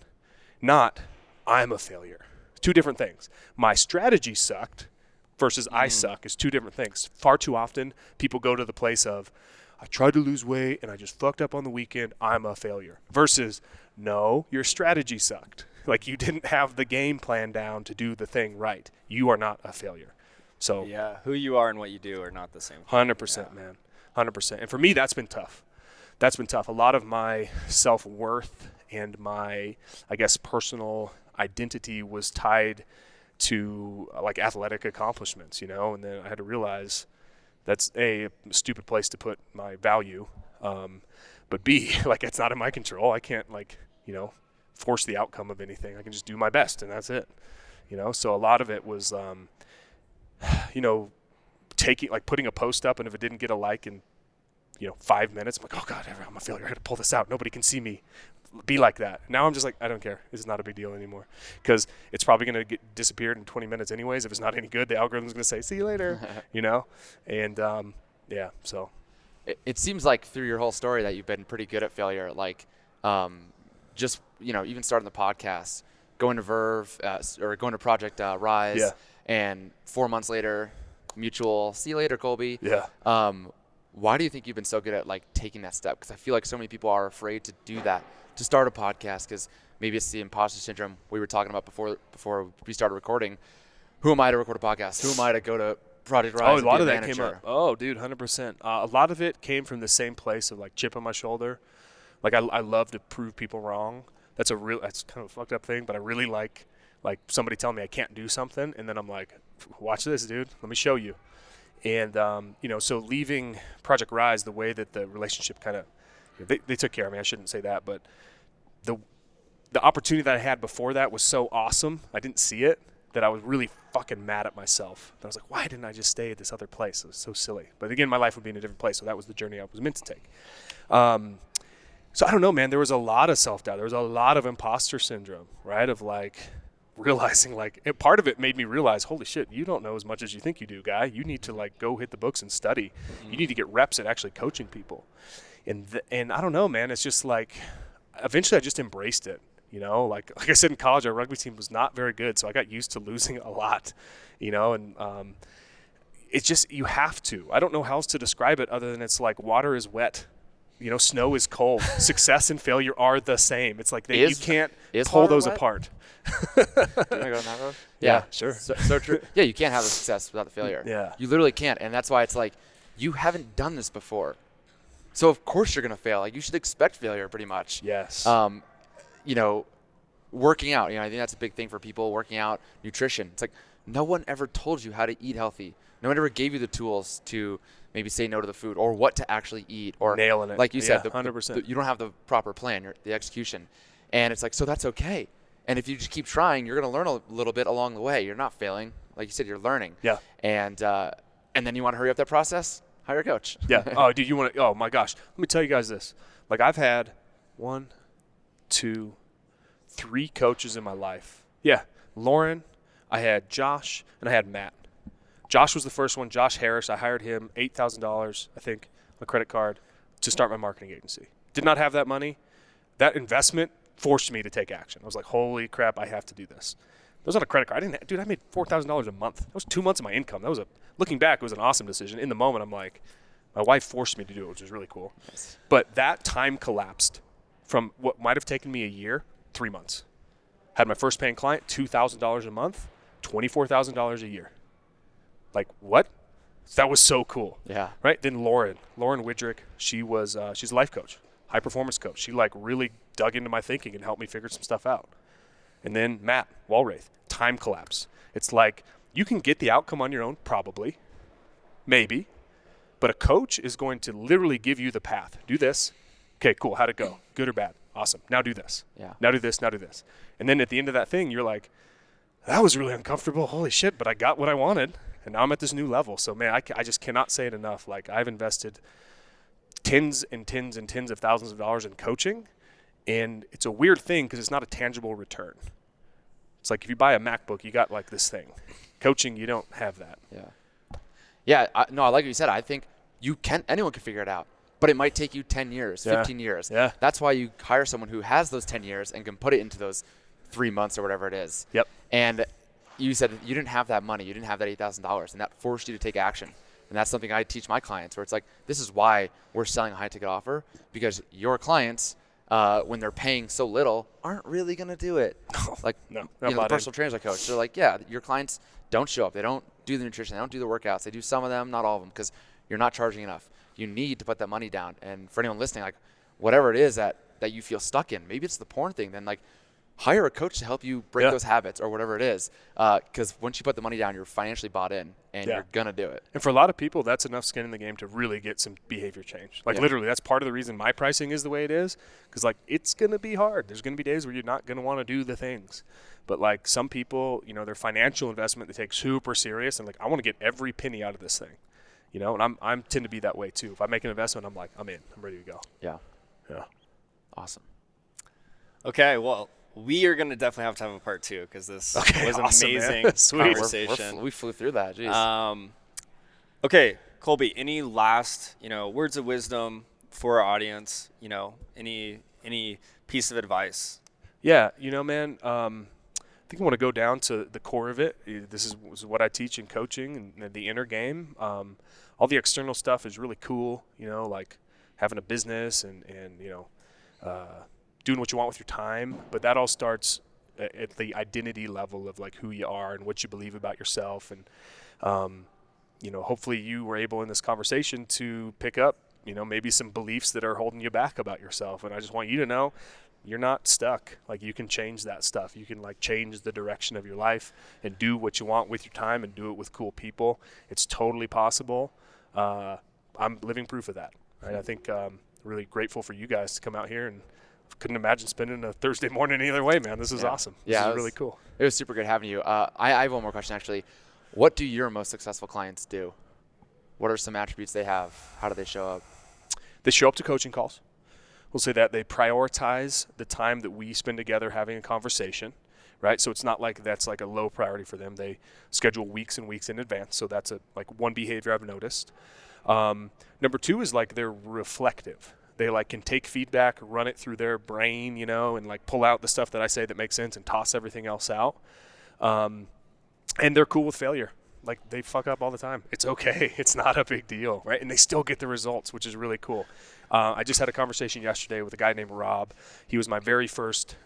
Speaker 1: Not, I'm a failure. Two different things. My strategy sucked versus I suck is two different things. Far too often, people go to the place of, I tried to lose weight and I just fucked up on the weekend. I'm a failure. Versus, no, your strategy sucked. Like you didn't have the game plan down to do the thing right. You are not a failure. So
Speaker 2: yeah, who you are and what you do are not the same.
Speaker 1: 100%, man. 100%. And for me, that's been tough. That's been tough. A lot of my self-worth and my, I guess, personal identity was tied to like athletic accomplishments, and then I had to realize that's a stupid place to put my value, but B, like it's not in my control. I can't force the outcome of anything. I can just do my best and that's it, so a lot of it was putting a post up, and if it didn't get a like in 5 minutes, I'm like, oh God, I'm a failure. I got to pull this out. Nobody can see me be like that. Now I'm just like, I don't care. It's not a big deal anymore because it's probably going to get disappeared in 20 minutes anyways. If it's not any good, the algorithm's going to say, see you later, and so.
Speaker 4: It seems like through your whole story that you've been pretty good at failure. Like just, even starting the podcast, going to Verve or going to Project Rise, and 4 months later, mutual, see you later, Colby.
Speaker 1: Yeah.
Speaker 4: Why do you think you've been so good at like taking that step? Because I feel like so many people are afraid to do that, to start a podcast, because maybe it's the imposter syndrome we were talking about before we started recording. Who am I to record a podcast? Who am I to go to Project Rise?
Speaker 1: Oh, a lot of that came up. Oh, dude, 100%. A lot of it came from the same place of like chip on my shoulder. Like I love to prove people wrong. That's kind of a fucked up thing, but I really like somebody telling me I can't do something, and then I'm like, watch this, dude. Let me show you. And, so leaving Project Rise, the way that the relationship kind of, they took care of me. I shouldn't say that, but the opportunity that I had before that was so awesome. I didn't see it, that I was really fucking mad at myself. I was like, why didn't I just stay at this other place? It was so silly. But again, my life would be in a different place. So that was the journey I was meant to take. So I don't know, man, there was a lot of self-doubt. There was a lot of imposter syndrome, right? Of like, realizing part of it made me realize, holy shit, you don't know as much as you think you do, guy. You need to like go hit the books and study. You need to get reps at actually coaching people. And I don't know, man, it's just like, eventually I just embraced it, like I said, in college, our rugby team was not very good. So I got used to losing a lot, and it's just, you have to, I don't know how else to describe it other than it's like water is wet. Snow is cold. Success and failure are the same. It's like you can't pull those apart.
Speaker 4: Do you want to go down that road?
Speaker 1: Yeah, sure.
Speaker 4: So true. Yeah, you can't have the success without the failure.
Speaker 1: Yeah.
Speaker 4: You literally can't. And that's why it's like, you haven't done this before. So of course you're going to fail. Like you should expect failure pretty much.
Speaker 1: Yes.
Speaker 4: Working out, I think that's a big thing for people, working out, nutrition. It's like, no one ever told you how to eat healthy. No one ever gave you the tools to maybe say no to the food or what to actually eat, or
Speaker 1: nailing it.
Speaker 4: Like you said,
Speaker 1: 100%.
Speaker 4: You don't have the proper plan, the execution. And it's like, so that's okay. And if you just keep trying, you're going to learn a little bit along the way. You're not failing. Like you said, you're learning.
Speaker 1: Yeah.
Speaker 4: And then you want to hurry up that process, hire a coach.
Speaker 1: Yeah. Oh, dude, you want to? Oh my gosh. Let me tell you guys this. Like I've had 1, 2, 3 coaches in my life. Yeah. Lauren, I had Josh, and I had Matt. Josh was the first one. Josh Harris. I hired him $8,000, I think, on a credit card to start my marketing agency. Did not have that money. That investment forced me to take action. I was like, holy crap, I have to do this. It was on a credit card. I made $4,000 a month. That was 2 months of my income. Looking back, it was an awesome decision. In the moment, I'm like, my wife forced me to do it, which was really cool.
Speaker 4: Yes.
Speaker 1: But that time collapsed from what might have taken me a year, 3 months. Had my first paying client, $2,000 a month, $24,000 a year. Like, what? That was so cool.
Speaker 4: Yeah.
Speaker 1: Right? Then Lauren Widrick, she's a life coach, high performance coach. She like really dug into my thinking and helped me figure some stuff out. And then Matt Walraith, time collapse. It's like you can get the outcome on your own, probably, maybe, but a coach is going to literally give you the path. Do this. Okay, cool. How'd it go? Good or bad? Awesome. Now do this.
Speaker 4: Yeah.
Speaker 1: Now do this. Now do this. And then at the end of that thing, you're like, that was really uncomfortable. Holy shit, but I got what I wanted. And now I'm at this new level. So, man, I just cannot say it enough. Like, I've invested tens and tens and tens of thousands of dollars in coaching. And it's a weird thing because it's not a tangible return. It's like if you buy a MacBook, you got like this thing. Coaching, you don't have that.
Speaker 4: Yeah. Yeah. I like what you said. I think anyone can figure it out. But it might take you 10 years, 15 years.
Speaker 1: Yeah.
Speaker 4: That's why you hire someone who has those 10 years and can put it into those 3 months or whatever it is.
Speaker 1: Yep.
Speaker 4: And you said you didn't have that money. You didn't have that $8,000. And that forced you to take action. And that's something I teach my clients where it's like, this is why we're selling a high ticket offer, because your clients, when they're paying so little, aren't really going to do it. Like,
Speaker 1: No,
Speaker 4: the personal trainers I coach, they're like, yeah, your clients don't show up. They don't do the nutrition. They don't do the workouts. They do some of them, not all of them, because you're not charging enough. You need to put that money down. And for anyone listening, like, whatever it is that you feel stuck in, maybe it's the porn thing, then like hire a coach to help you break those habits or whatever it is. Because once you put the money down, you're financially bought in and you're going to do it.
Speaker 1: And for a lot of people, that's enough skin in the game to really get some behavior change. Like literally, that's part of the reason my pricing is the way it is. Because like, it's going to be hard. There's going to be days where you're not going to want to do the things. But like some people, their financial investment they take super serious and like, I want to get every penny out of this thing. And I'm tend to be that way too. If I make an investment, I'm like, I'm in. I'm ready to go.
Speaker 4: Yeah.
Speaker 1: Yeah.
Speaker 4: Awesome.
Speaker 2: Okay, well, we are going to definitely have to have a part 2 because this was an
Speaker 1: awesome,
Speaker 2: amazing
Speaker 1: Sweet.
Speaker 2: conversation.
Speaker 4: We flew through that. Jeez.
Speaker 2: Okay, Colby, any last, words of wisdom for our audience? Any piece of advice?
Speaker 1: Yeah, man. I think I want to go down to the core of it. This is what I teach in coaching and the inner game. All the external stuff is really cool, like having a business and doing what you want with your time. But that all starts at the identity level of like who you are and what you believe about yourself. And, hopefully you were able in this conversation to pick up, maybe some beliefs that are holding you back about yourself. And I just want you to know you're not stuck. Like you can change that stuff. You can like change the direction of your life and do what you want with your time and do it with cool people. It's totally possible. I'm living proof of that. Right? I think really grateful for you guys to come out here and couldn't imagine spending a Thursday morning either way, man. This is awesome. This is really cool.
Speaker 4: It was super good having you. I have one more question actually. What do your most successful clients do? What are some attributes they have? How do they show up?
Speaker 1: They show up to coaching calls. We'll say that they prioritize the time that we spend together having a conversation, right? So it's not like that's like a low priority for them. They schedule weeks and weeks in advance. So that's one behavior I've noticed. Number 2 is like they're reflective. They like can take feedback, run it through their brain, and like pull out the stuff that I say that makes sense and toss everything else out. And they're cool with failure. Like they fuck up all the time. It's okay. It's not a big deal, right? And they still get the results, which is really cool. I just had a conversation yesterday with a guy named Rob. He was my very first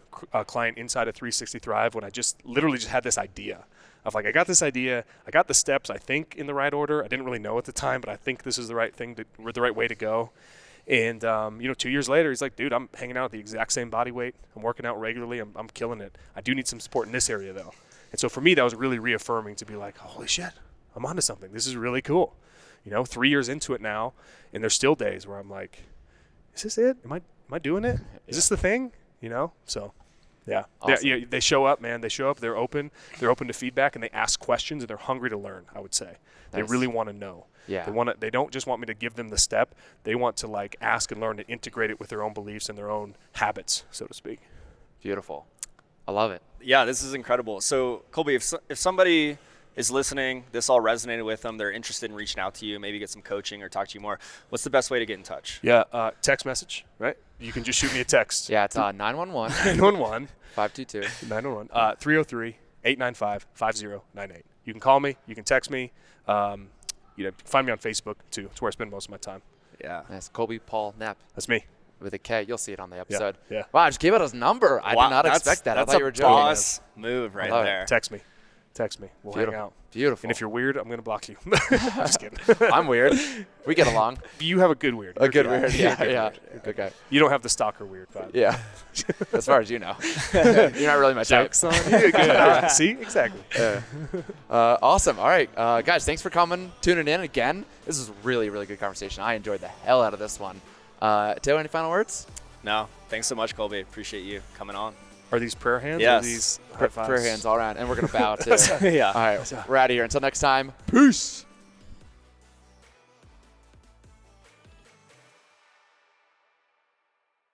Speaker 1: client inside of 360 Thrive when I just literally just had this idea of like, I got this idea. I got the steps, I think, in the right order. I didn't really know at the time, but I think this is the right thing, the right way to go. And, 2 years later, he's like, dude, I'm hanging out at the exact same body weight. I'm working out regularly. I'm killing it. I do need some support in this area, though. And so for me, that was really reaffirming to be like, holy shit, I'm onto something. This is really cool. 3 years into it now, and there's still days where I'm like, is this it? Am I doing it? Is this the thing? So, Yeah.
Speaker 4: Awesome.
Speaker 1: They show up, man. They show up. They're open. They're open to feedback, and they ask questions, and they're hungry to learn, I would say. They
Speaker 4: Nice.
Speaker 1: really want to know.
Speaker 4: Yeah.
Speaker 1: They don't just want me to give them the step. They want to like ask and learn and integrate it with their own beliefs and their own habits, so to speak.
Speaker 4: Beautiful. I love it.
Speaker 2: Yeah, this is incredible. So, Colby, if somebody is listening, this all resonated with them, they're interested in reaching out to you, maybe get some coaching or talk to you more, what's the best way to get in touch?
Speaker 1: Yeah, text message, right? You can just shoot me a text.
Speaker 4: Yeah, it's 911
Speaker 1: 911
Speaker 4: 522.
Speaker 1: 911 303-895-5098. You can call me. You can text me. Find me on Facebook too. It's where I spend most of my time.
Speaker 2: Yeah.
Speaker 4: That's Colby Paul Knepp
Speaker 1: That's me.
Speaker 4: with a K. You'll see it on the episode.
Speaker 1: Yeah.
Speaker 4: Wow, I just gave out his number. I did not expect that. I
Speaker 2: That's
Speaker 4: thought you were
Speaker 2: a
Speaker 4: joking.
Speaker 2: boss move right
Speaker 4: love it.
Speaker 2: there.
Speaker 1: Text me. We'll hang
Speaker 4: Beautiful.
Speaker 1: out.
Speaker 4: Beautiful.
Speaker 1: And if you're weird, I'm going to block you. Just kidding.
Speaker 4: I'm weird. We get along.
Speaker 1: You have a good weird.
Speaker 4: A
Speaker 1: You're
Speaker 4: good weird.
Speaker 1: You're
Speaker 4: Yeah,
Speaker 1: a good
Speaker 4: yeah.
Speaker 1: weird.
Speaker 4: Good guy.
Speaker 1: You don't have the stalker weird vibe.
Speaker 4: Yeah. As far as you know. You're not really my type.
Speaker 1: Jokes on you. Good. See? Exactly.
Speaker 4: Awesome. All right. Guys, thanks for tuning in again. This is a really, really good conversation. I enjoyed the hell out of this one. Taylor, any final words?
Speaker 2: No, thanks so much, Colby. Appreciate you coming on.
Speaker 1: Are these prayer hands?
Speaker 2: Yes.
Speaker 1: Or these high fives?
Speaker 4: Prayer hands all around. And we're going to bow too.
Speaker 2: Yeah.
Speaker 4: All right. We're out of here. Until next time. Peace.